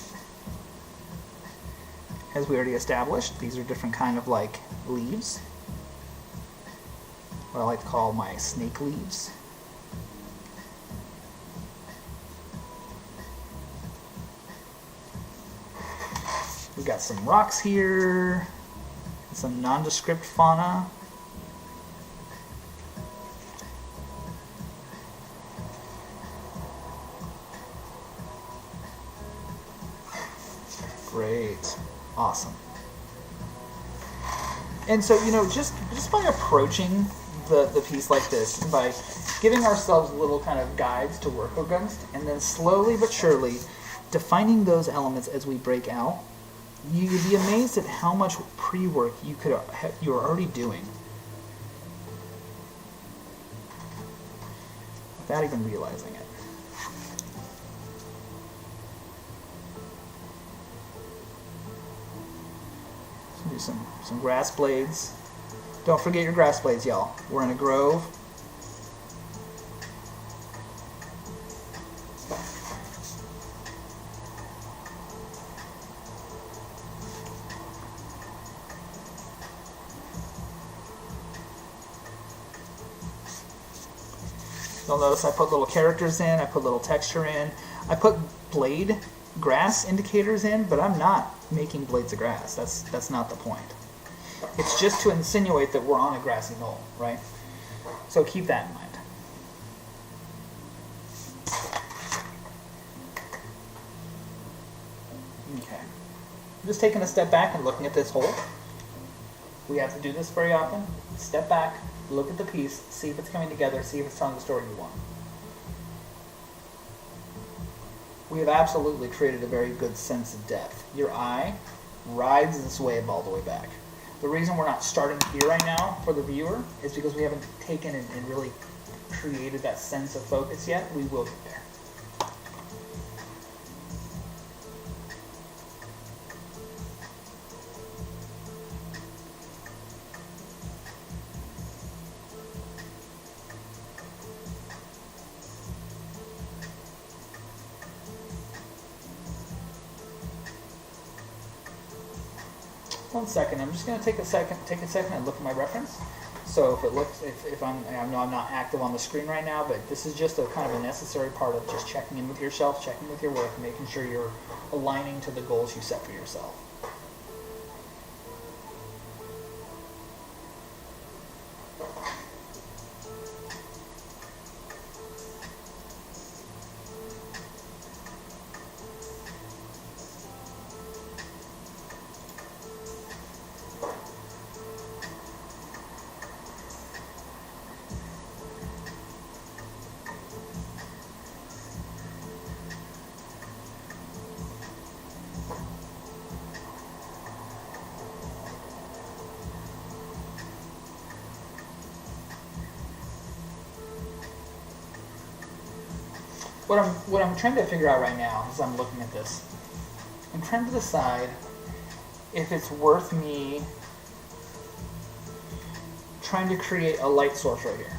As we already established, these are different kind of like leaves. What I like to call my snake leaves. We've got some rocks here, some nondescript fauna. Great. Awesome. And so, just by approaching the piece like this, and by giving ourselves little kind of guides to work against, and then slowly but surely defining those elements as we break out, you'd be amazed at how much pre-work you're already doing without even realizing it. So do some grass blades. Don't forget your grass blades, y'all. We're in a grove. You'll notice I put little characters in, I put little texture in. I put blade grass indicators in, but I'm not making blades of grass. That's not the point. It's just to insinuate that we're on a grassy knoll, right? So keep that in mind. just taking a step back and looking at this hole. We have to do this very often. Step back, look at the piece, see if it's coming together, see if it's telling the story you want. We have absolutely created a very good sense of depth. Your eye rides this wave all the way back. The reason we're not starting here right now for the viewer is because we haven't taken and really created that sense of focus yet. We will get there. One second. I'm just going to take a second and look at my reference. So if it looks, if I know I'm not active on the screen right now, but this is just a kind of a necessary part of just checking in with yourself, checking with your work, making sure you're aligning to the goals you set for yourself. What I'm trying to figure out right now as I'm looking at this, I'm trying to decide if it's worth me trying to create a light source right here,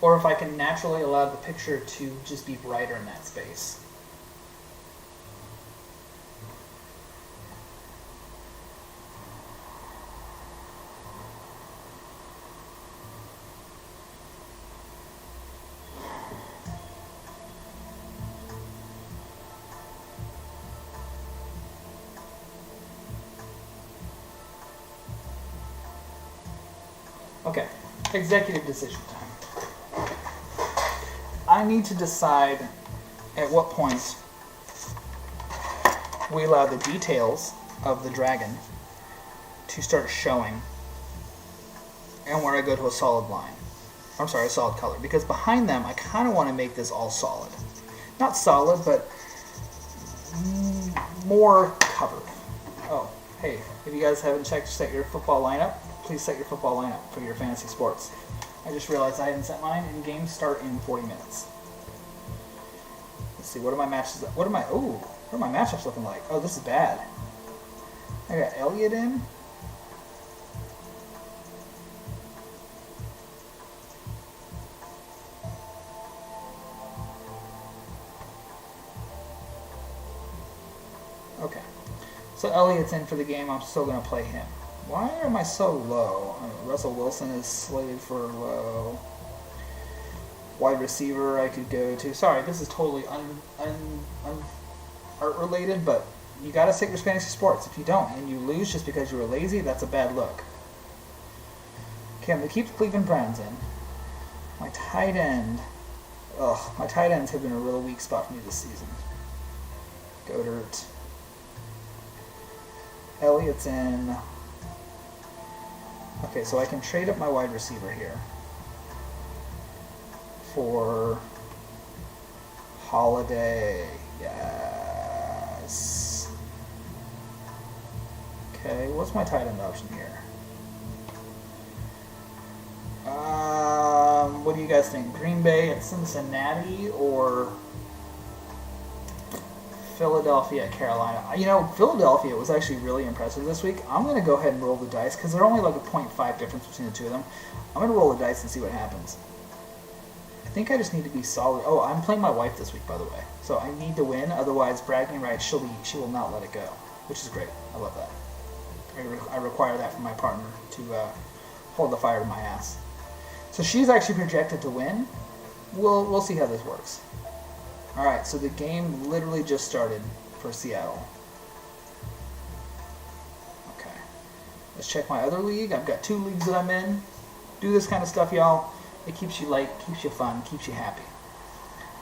or if I can naturally allow the picture to just be brighter in that space. Okay, executive decision time. I need to decide at what point we allow the details of the dragon to start showing and where I go to a solid line. I'm sorry, a solid color. Because behind them, I kind of want to make this all solid. Not solid, but more covered. Oh, hey, if you guys haven't set your football lineup, please set your football lineup for your fantasy sports. I just realized I hadn't set mine, and games start in 40 minutes. Let's see, what are my matches? What are my matchups looking like? Oh, this is bad. I got Elliott in. Okay. So Elliott's in for the game. I'm still going to play him. Why am I so low? Russell Wilson is slated for low. Wide receiver I could go to. Sorry, this is totally art related, but you got to set your fantasy sports. If you don't and you lose just because you were lazy, that's a bad look. Okay, I'm going to keep the Cleveland Browns in. My tight end. My tight ends have been a real weak spot for me this season. Goddard. Elliott's in. Okay, so I can trade up my wide receiver here for Holiday. Yes. Okay, what's my tight end option here? What do you guys think? Green Bay at Cincinnati or Philadelphia at Carolina? You know, Philadelphia was actually really impressive this week. I'm going to go ahead and roll the dice because they're only like a 0.5 difference between the two of them. I'm going to roll the dice and see what happens. I think I just need to be solid. Oh, I'm playing my wife this week, by the way. So I need to win, otherwise bragging rights, she will not let it go, which is great. I love that. I require that from my partner to hold the fire to my ass. So she's actually projected to win. We'll see how this works. All right, so the game literally just started for Seattle. Okay, let's check my other league. I've got 2 leagues that I'm in. Do this kind of stuff, y'all. It keeps you light, keeps you fun, keeps you happy.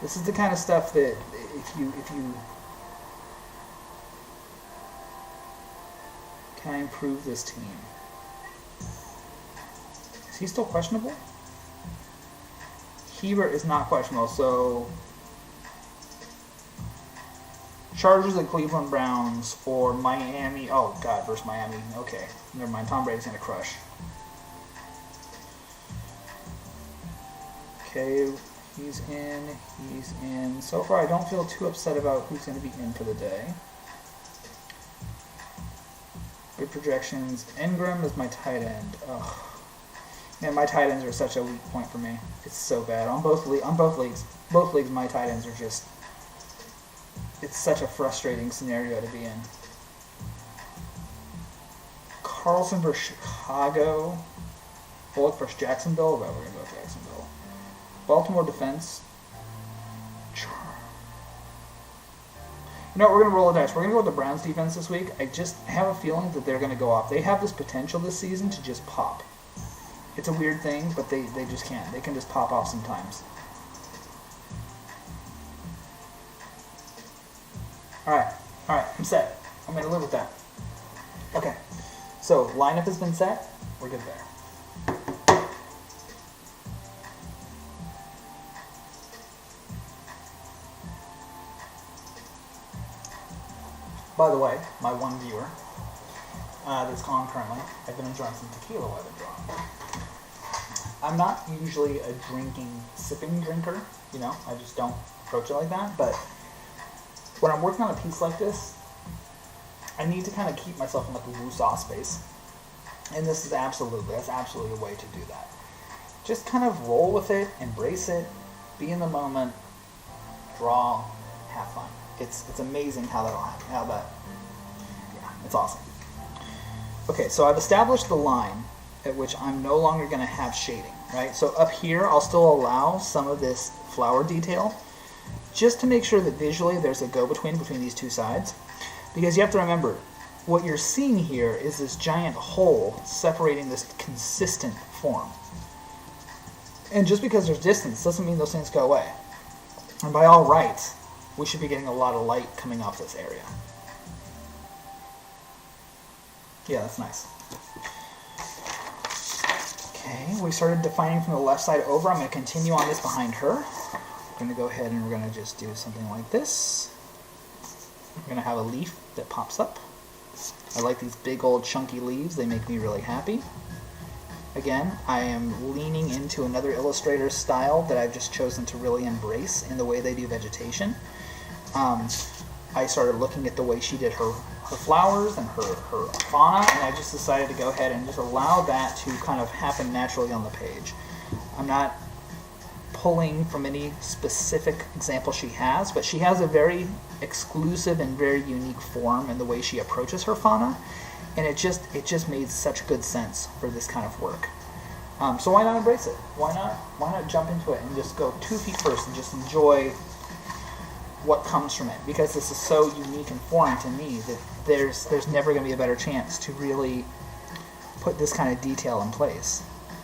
This is the kind of stuff that if you Can I improve this team? Is he still questionable? Hebert is not questionable, so Chargers and Cleveland Browns for Miami. Oh, God, versus Miami. Okay, never mind. Tom Brady's going to crush. Okay, he's in. So far, I don't feel too upset about who's going to be in for the day. Good projections. Ingram is my tight end. Ugh. Man, my tight ends are such a weak point for me. It's so bad. On both leagues, my tight ends are just... It's such a frustrating scenario to be in. Carlson versus Chicago. Bullock versus Jacksonville. Well, we're going to go Jacksonville. Baltimore defense. You know what, we're going to roll the dice. We're going to go with the Browns defense this week. I just have a feeling that they're going to go off. They have this potential this season to just pop. It's a weird thing, but they just can't. They can just pop off sometimes. Alright, I'm set. I'm going to live with that. Okay, so lineup has been set. We're good there. By the way, my one viewer that's on currently, I've been enjoying some tequila while I've been drawing. I'm not usually a sipping drinker, you know, I just don't approach it like that, but when I'm working on a piece like this, I need to kind of keep myself in like a woo-saw space, and that's absolutely a way to do that. Just kind of roll with it, embrace it, be in the moment, draw, have fun. It's amazing how that, it's awesome. Okay, so I've established the line at which I'm no longer going to have shading, right? So up here, I'll still allow some of this flower detail, just to make sure that visually there's a go-between between these two sides. Because you have to remember, what you're seeing here is this giant hole separating this consistent form. And just because there's distance doesn't mean those things go away. And by all rights, we should be getting a lot of light coming off this area. Yeah, that's nice. Okay, we started defining from the left side over. I'm going to continue on this behind her. We're going to go ahead and we're going to just do something like this. We're going to have a leaf that pops up. I like these big old chunky leaves. They make me really happy. Again, I am leaning into another illustrator's style that I've just chosen to really embrace in the way they do vegetation. I started looking at the way she did her flowers and her fauna, and I just decided to go ahead and just allow that to kind of happen naturally on the page. I'm not pulling from any specific example she has, but she has a very exclusive and very unique form in the way she approaches her fauna, and it just made such good sense for this kind of work. So why not embrace it? Why not jump into it and just go 2 feet first and just enjoy what comes from it? Because this is so unique and foreign to me that there's never going to be a better chance to really put this kind of detail in place.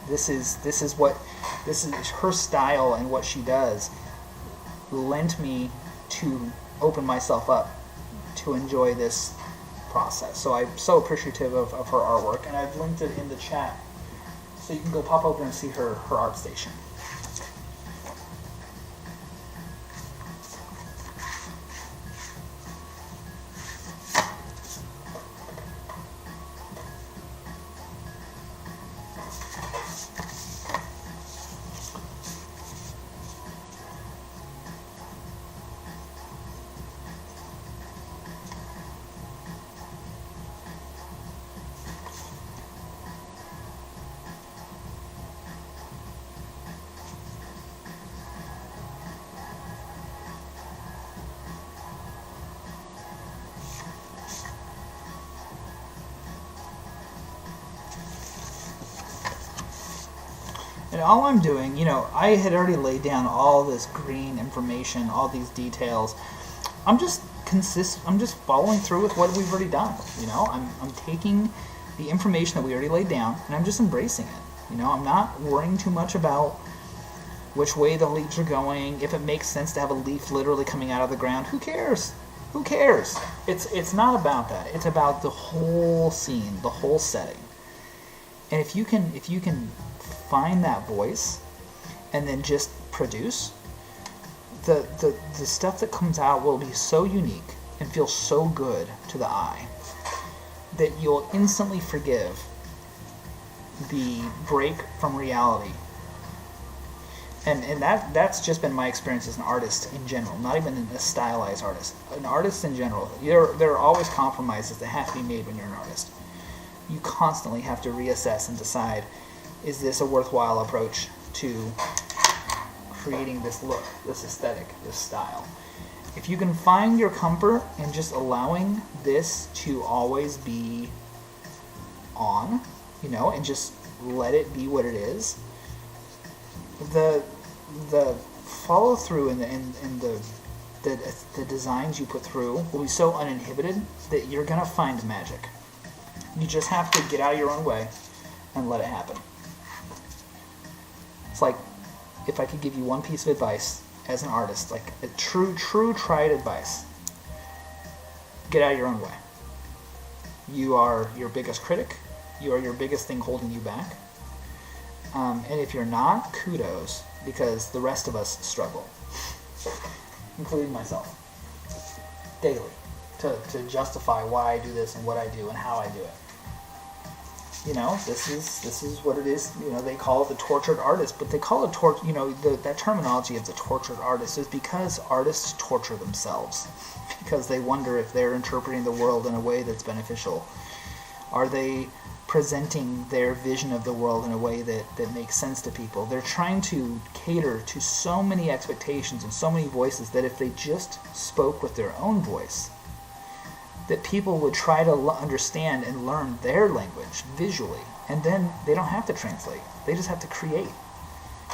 This is her style, and what she does lent me to open myself up to enjoy this process. So I'm so appreciative of her artwork, and I've linked it in the chat so you can go pop over and see her art station. And all I'm doing, you know, I had already laid down all this green information, all these details. I'm just following through with what we've already done. You know, I'm taking the information that we already laid down, and I'm just embracing it. You know, I'm not worrying too much about which way the leaves are going. If it makes sense to have a leaf literally coming out of the ground, who cares? Who cares? It's not about that. It's about the whole scene, the whole setting. And if you can find that voice and then just produce, the stuff that comes out will be so unique and feel so good to the eye that you'll instantly forgive the break from reality. And that's just been my experience as an artist in general, not even a stylized artist. An artist in general, there are always compromises that have to be made when you're an artist. You constantly have to reassess and decide, is this a worthwhile approach to creating this look, this aesthetic, this style? If you can find your comfort in just allowing this to always be on, and just let it be what it is, the follow through and the designs you put through will be so uninhibited that you're gonna find magic. You just have to get out of your own way and let it happen. It's like, if I could give you one piece of advice as an artist, like a true tried advice, get out of your own way. You are your biggest critic. You are your biggest thing holding you back. And if you're not, kudos, because the rest of us struggle, including myself, daily, to justify why I do this and what I do and how I do it. This is what it is. They call it the tortured artist, but they call it that terminology of the tortured artist is because artists torture themselves because they wonder if they're interpreting the world in a way that's beneficial. Are they presenting their vision of the world in a way that makes sense to people? They're trying to cater to so many expectations and so many voices that if they just spoke with their own voice, that people would try to understand and learn their language visually, and then they don't have to translate. They just have to create.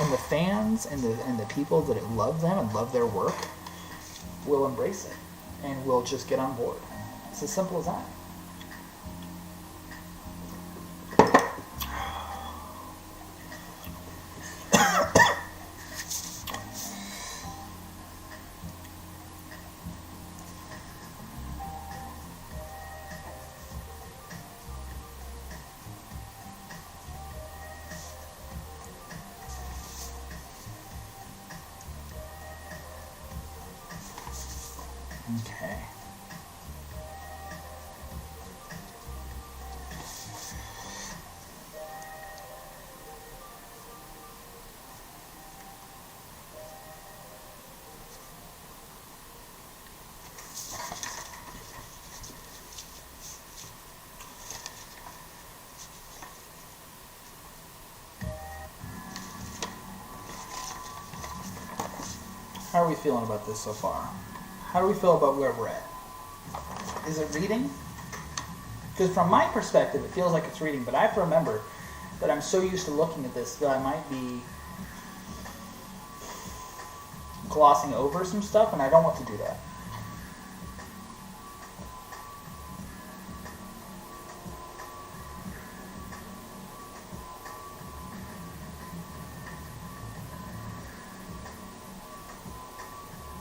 And the fans and the people that love them and love their work will embrace it and will just get on board. It's as simple as that. Okay. How are we feeling about this so far? How do we feel about where we're at? Is it reading? Because from my perspective, it feels like it's reading, but I have to remember that I'm so used to looking at this that I might be glossing over some stuff, and I don't want to do that.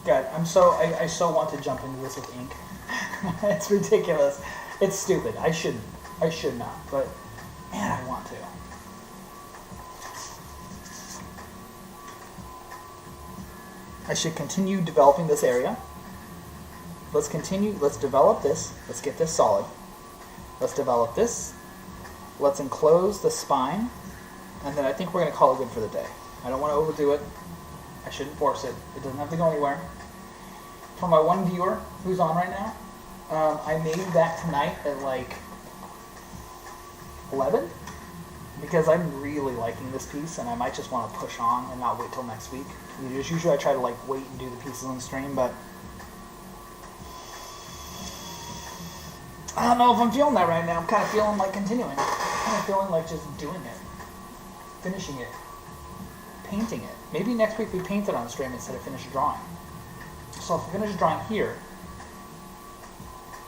God, I so want to jump into this with ink. It's ridiculous. It's stupid. I shouldn't. I should not. But, man, I want to. I should continue developing this area. Let's develop this. Let's get this solid. Let's develop this. Let's enclose the spine. And then I think we're going to call it good for the day. I don't want to overdo it. I shouldn't force it. It doesn't have to go anywhere. For my one viewer who's on right now, I made that tonight at like 11 because I'm really liking this piece and I might just want to push on and not wait till next week. Usually I try to like wait and do the pieces on the stream, but I don't know if I'm feeling that right now. I'm kind of feeling like continuing. I'm kind of feeling like just doing it, finishing it, painting it. Maybe next week we paint it on the stream instead of finish drawing. So if we finish drawing here,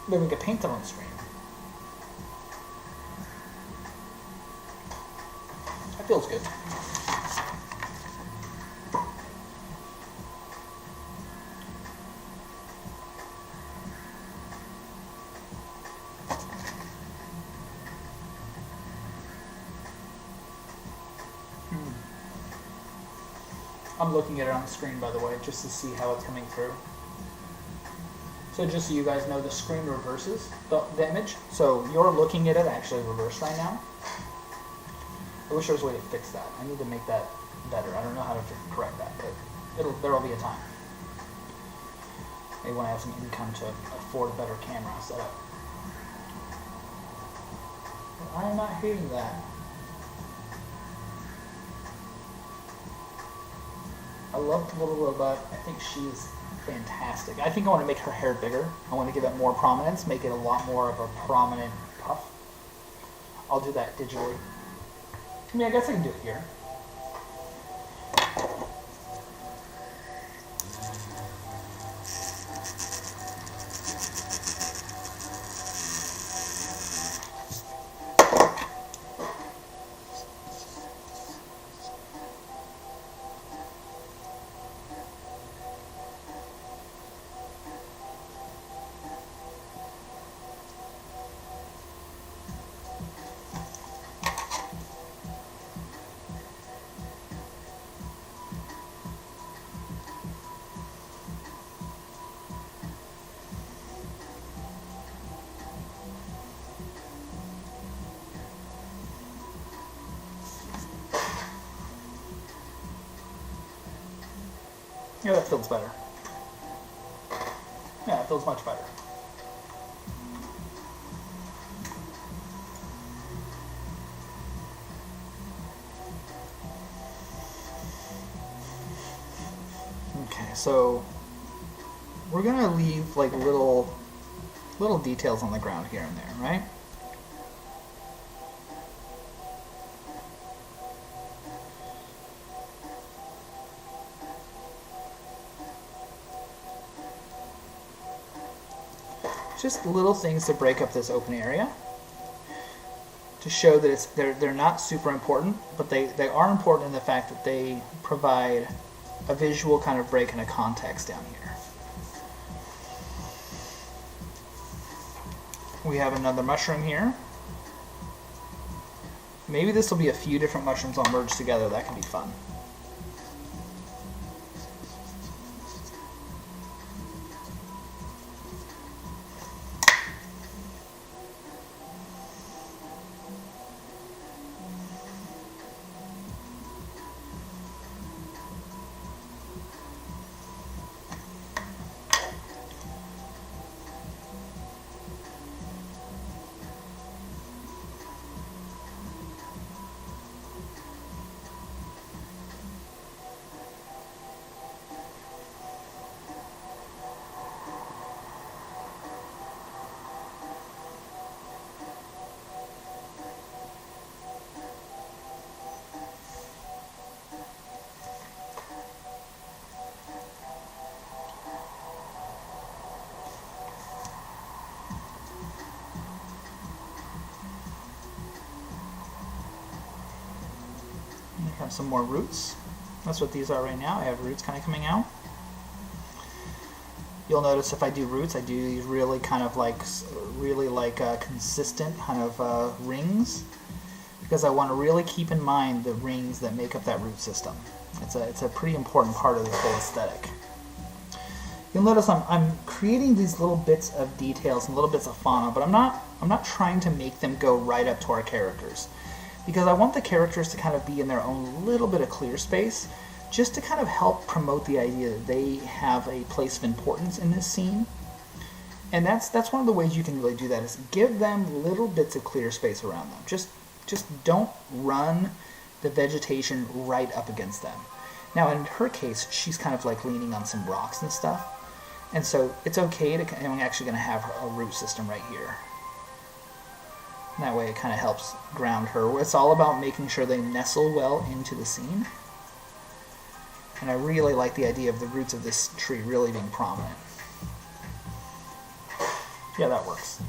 then we can paint it on the stream. That feels good. I'm looking at it on the screen, by the way, just to see how it's coming through. So just so you guys know, the screen reverses the image. So you're looking at it actually reversed right now. I wish there was a way to fix that. I need to make that better. I don't know how to correct that, but there'll be a time. Maybe when I have some income to afford a better camera setup. But I am not hating that. I love the little robot. I think she's fantastic. I think I want to make her hair bigger. I want to give it more prominence, make it a lot more of a prominent puff. I'll do that digitally. I mean, I guess I can do it here. Yeah, that feels better. Yeah, it feels much better. Okay, so we're gonna leave like little details on the ground here and there, right? Just little things to break up this open area, to show that they're not super important, but they are important in the fact that they provide a visual kind of break and a context down here. We have another mushroom here. Maybe this will be a few different mushrooms all merged together. That can be fun. Have some more roots. That's what these are right now. I have roots kind of coming out. You'll notice if I do roots, I do these really kind of like consistent kind of rings, because I want to really keep in mind the rings that make up that root system. It's a pretty important part of this whole aesthetic. You'll notice I'm creating these little bits of details and little bits of fauna, but I'm not trying to make them go right up to our characters, because I want the characters to kind of be in their own little bit of clear space, just to kind of help promote the idea that they have a place of importance in this scene. And that's one of the ways you can really do that, is give them little bits of clear space around them. Just don't run the vegetation right up against them. Now in her case, she's kind of like leaning on some rocks and stuff, and so it's okay to, and I'm actually going to have a root system right here. That way it kind of helps ground her. It's all about making sure they nestle well into the scene. And I really like the idea of the roots of this tree really being prominent. Yeah, that works.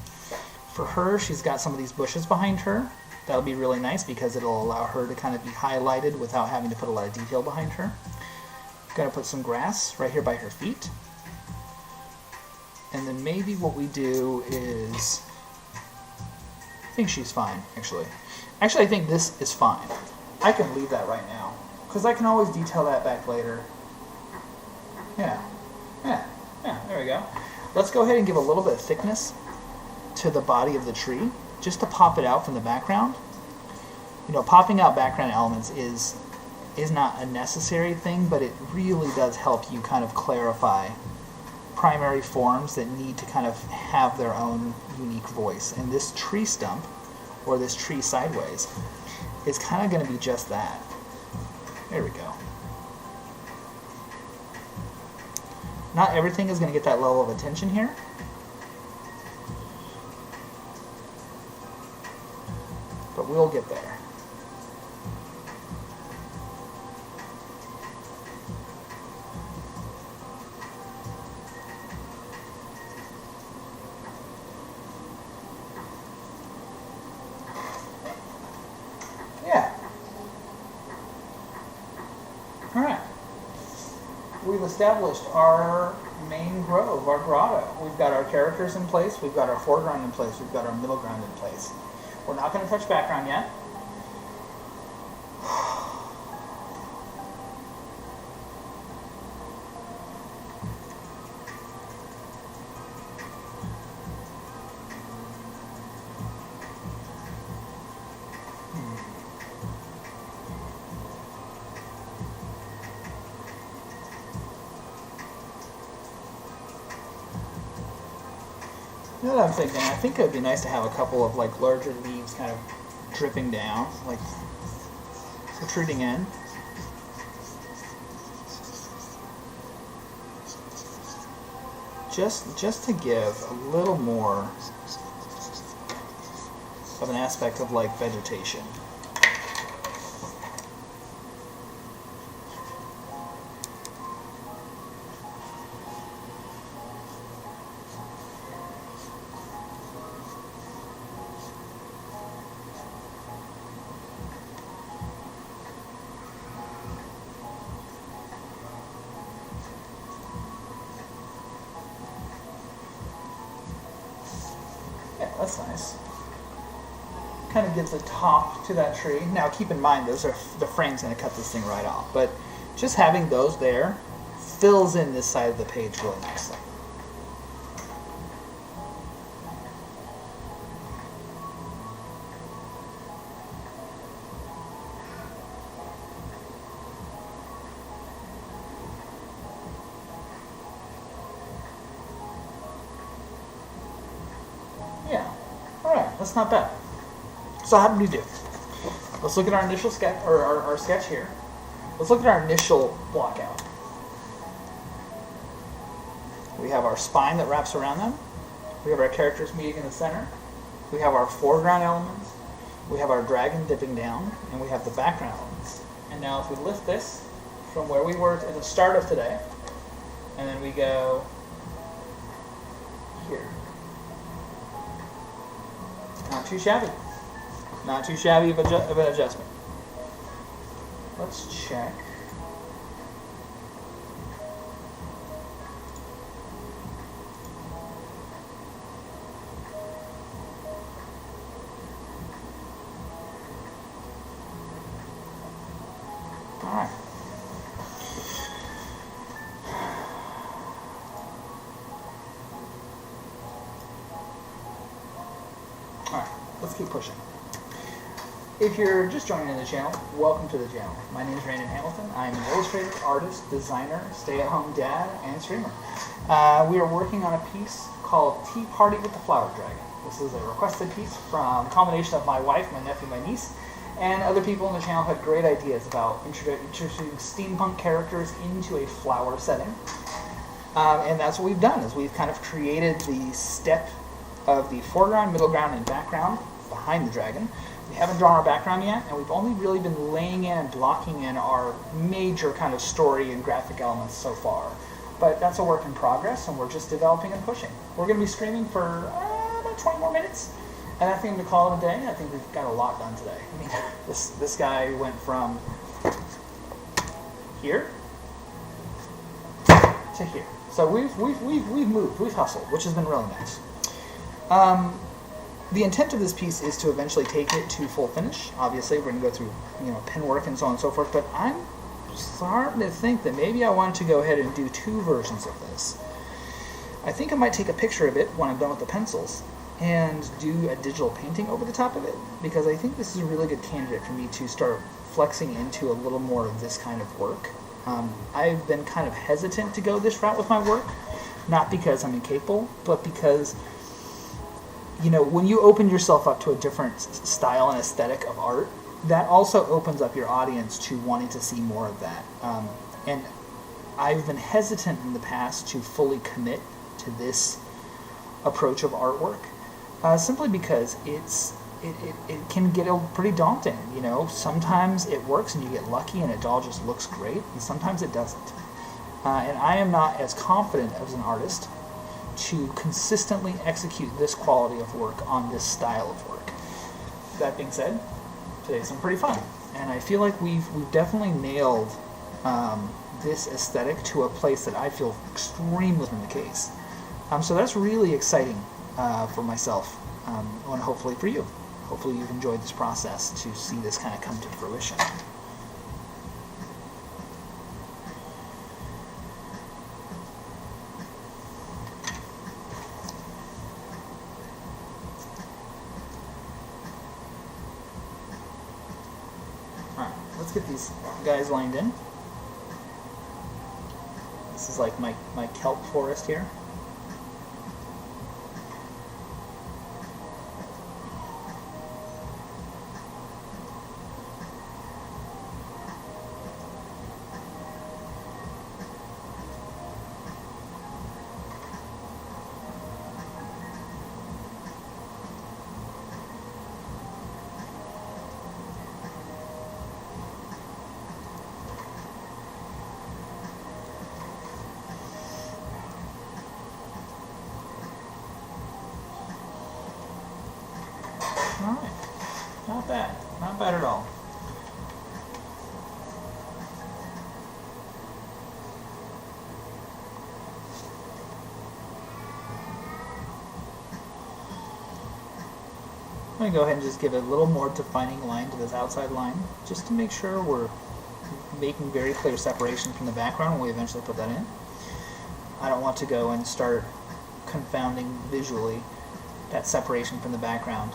For her, she's got some of these bushes behind her. That'll be really nice because it'll allow her to kind of be highlighted without having to put a lot of detail behind her. Gonna put some grass right here by her feet. And then maybe what we do is, I think she's fine, actually. Actually, I think this is fine. I can leave that right now, because I can always detail that back later. Yeah, there we go. Let's go ahead and give a little bit of thickness to the body of the tree, just to pop it out from the background. You know, popping out background elements is not a necessary thing, but it really does help you kind of clarify primary forms that need to kind of have their own unique voice. And this tree stump, or this tree sideways, is kind of going to be just that. There we go. Not everything is going to get that level of attention here. But we'll get there. Yeah. All right. We've established our main grove, our grotto. We've got our characters in place, we've got our foreground in place, we've got our middle ground in place. We're not going to touch background yet. You know what I'm thinking? I think it would be nice to have a couple of like larger leaves kind of dripping down, like protruding in. Just to give a little more of an aspect of like vegetation. That's nice. Kind of gives a top to that tree. Now keep in mind, those are the frame's going to cut this thing right off, but just having those there fills in this side of the page really nicely. Yeah. Alright, that's not bad. So how did we do? Let's look at our initial sketch, or our sketch here. Let's look at our initial block out. We have our spine that wraps around them. We have our characters meeting in the center. We have our foreground elements. We have our dragon dipping down. And we have the background elements. And now if we lift this from where we were at the start of today, and then we go here. Not too shabby. Not too shabby of an adjustment. Let's check. All right. Alright, let's keep pushing. If you're just joining the channel, welcome to the channel. My name is Brandon Hamilton. I'm an illustrator, artist, designer, stay-at-home dad, and streamer. We are working on a piece called Tea Party with the Flower Dragon. This is a requested piece from a combination of my wife, my nephew, my niece, and other people on the channel had great ideas about introducing steampunk characters into a flower setting. And that's what we've done, is we've kind of created the step of the foreground, middle ground, and background behind the dragon. We haven't drawn our background yet, and we've only really been laying in and blocking in our major kind of story and graphic elements so far. But that's a work in progress, and we're just developing and pushing. We're going to be streaming for about 20 more minutes, and I think I'm going to call it a day. I think we've got a lot done today. I mean, this guy went from here to here. So we've moved, we've hustled, which has been really nice. The intent of this piece is to eventually take it to full finish. Obviously, we're going to go through, pen work and so on and so forth. But I'm starting to think that maybe I want to go ahead and do 2 versions of this. I think I might take a picture of it when I'm done with the pencils and do a digital painting over the top of it, because I think this is a really good candidate for me to start flexing into a little more of this kind of work. I've been kind of hesitant to go this route with my work, not because I'm incapable, but because, you know, when you open yourself up to a different style and aesthetic of art, that also opens up your audience to wanting to see more of that. And I've been hesitant in the past to fully commit to this approach of artwork, simply because it can get pretty daunting. You know, sometimes it works and you get lucky and it all just looks great, and sometimes it doesn't. And I am not as confident as an artist to consistently execute this quality of work on this style of work. That being said, today's been pretty fun, and I feel like we've definitely nailed this aesthetic to a place that I feel extremely in the case. So that's really exciting for myself, and hopefully for you. Hopefully you've enjoyed this process to see this kind of come to fruition. Alright, let's get these guys lined in. This is like my kelp forest here. Alright, not bad. Not bad at all. I'm going to go ahead and just give a little more defining line to this outside line, just to make sure we're making very clear separation from the background when we eventually put that in. I don't want to go and start confounding visually that separation from the background.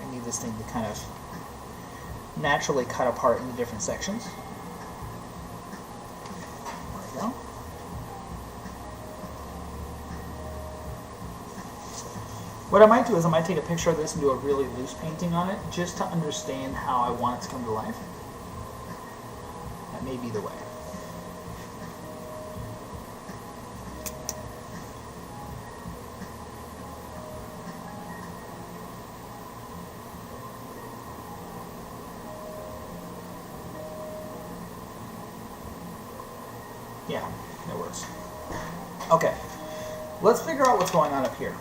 I need this thing to kind of naturally cut apart into different sections. There we go. What I might do is I might take a picture of this and do a really loose painting on it, just to understand how I want it to come to life. That may be the way. Yeah, that works. Okay, let's figure out what's going on up here.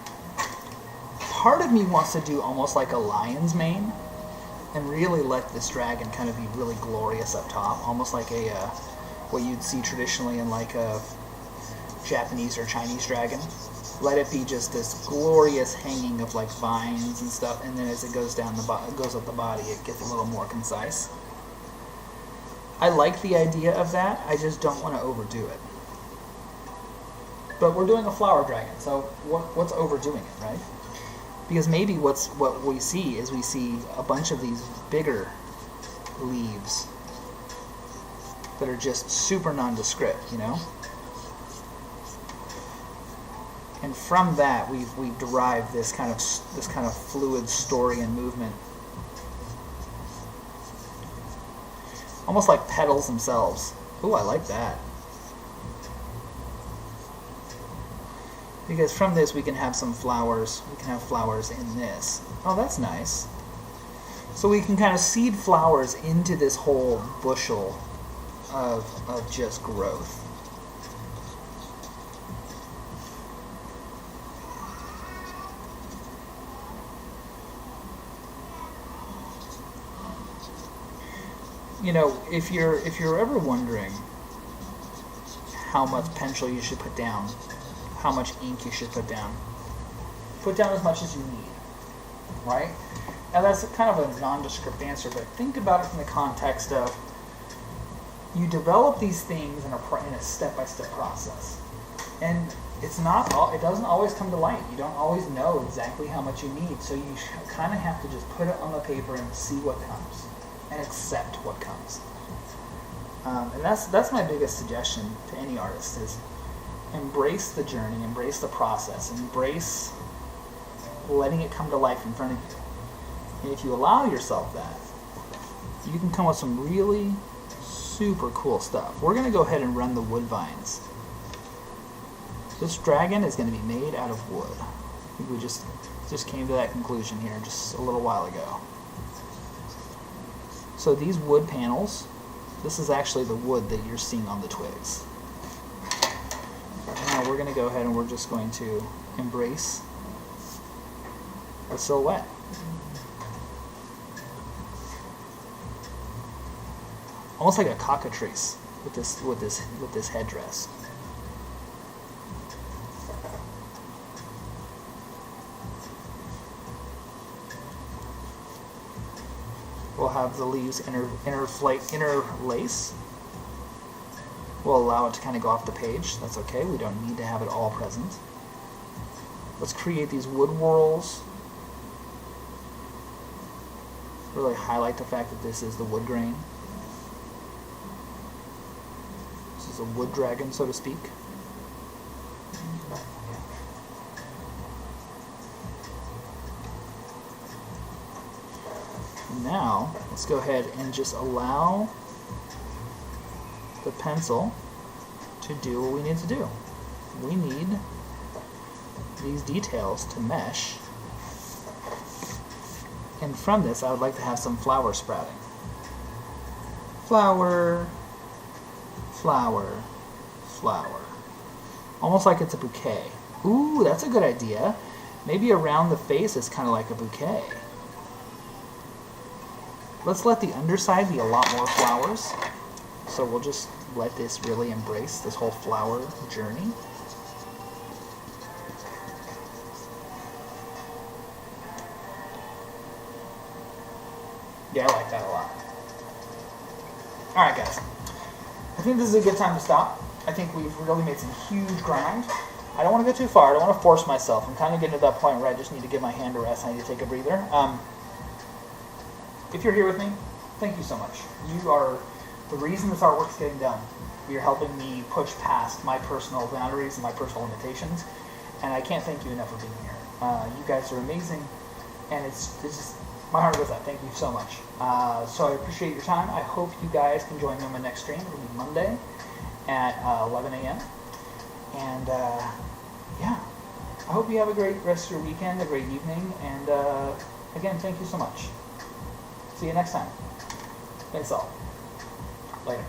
Part of me wants to do almost like a lion's mane and really let this dragon kind of be really glorious up top, almost like a what you'd see traditionally in like a Japanese or Chinese dragon. Let it be just this glorious hanging of like vines and stuff, and then as it goes down goes up the body, it gets a little more concise. I like the idea of that, I just don't want to overdo it. But we're doing a flower dragon, so what's overdoing it, right? Because maybe what we see is we see a bunch of these bigger leaves that are just super nondescript, you know? And from that we've derived this kind of fluid story and movement. Almost like petals themselves. Ooh, I like that. Because from this we can have some flowers. We can have flowers in this. Oh, that's nice. So we can kind of seed flowers into this whole bushel of just growth. You know, if you're ever wondering how much pencil you should put down, how much ink you should put down as much as you need, right? Now that's kind of a nondescript answer, but think about it from the context of you develop these things in a step-by-step process. And it doesn't always come to light. You don't always know exactly how much you need, so you kind of have to just put it on the paper and see what comes, and accept what comes. And that's my biggest suggestion to any artist is embrace the journey, embrace the process, embrace letting it come to life in front of you. And if you allow yourself that, you can come up with some really super cool stuff. We're going to go ahead and run the wood vines. This dragon is going to be made out of wood. I think we just came to that conclusion here just a little while ago. So these wood panels, this is actually the wood that you're seeing on the twigs. Now we're going to go ahead and we're just going to embrace the silhouette. Almost like a cockatrice with this headdress. We'll have the leaves interlace. We'll allow it to kind of go off the page. That's okay. We don't need to have it all present. Let's create these wood whorls. Really highlight the fact that this is the wood grain. This is a wood dragon, so to speak. Now, let's go ahead and just allow the pencil to do what we need to do. We need these details to mesh. And from this, I would like to have some flower sprouting. Flower, flower, flower. Almost like it's a bouquet. Ooh, that's a good idea. Maybe around the face is kind of like a bouquet. Let's let the underside be a lot more flowers. So we'll just let this really embrace this whole flower journey. Yeah, I like that a lot. Alright guys, I think this is a good time to stop. I think we've really made some huge ground. I don't want to go too far, I don't want to force myself. I'm kind of getting to that point where I just need to give my hand a rest, I need to take a breather. If you're here with me, thank you so much. You are the reason this artwork's getting done. You're helping me push past my personal boundaries and my personal limitations, and I can't thank you enough for being here. You guys are amazing, and it's just, my heart goes out. Thank you so much. So I appreciate your time. I hope you guys can join me on my next stream. It'll be Monday at 11 a.m. And yeah, I hope you have a great rest of your weekend, a great evening, and again, thank you so much. See you next time. Thanks all. Later.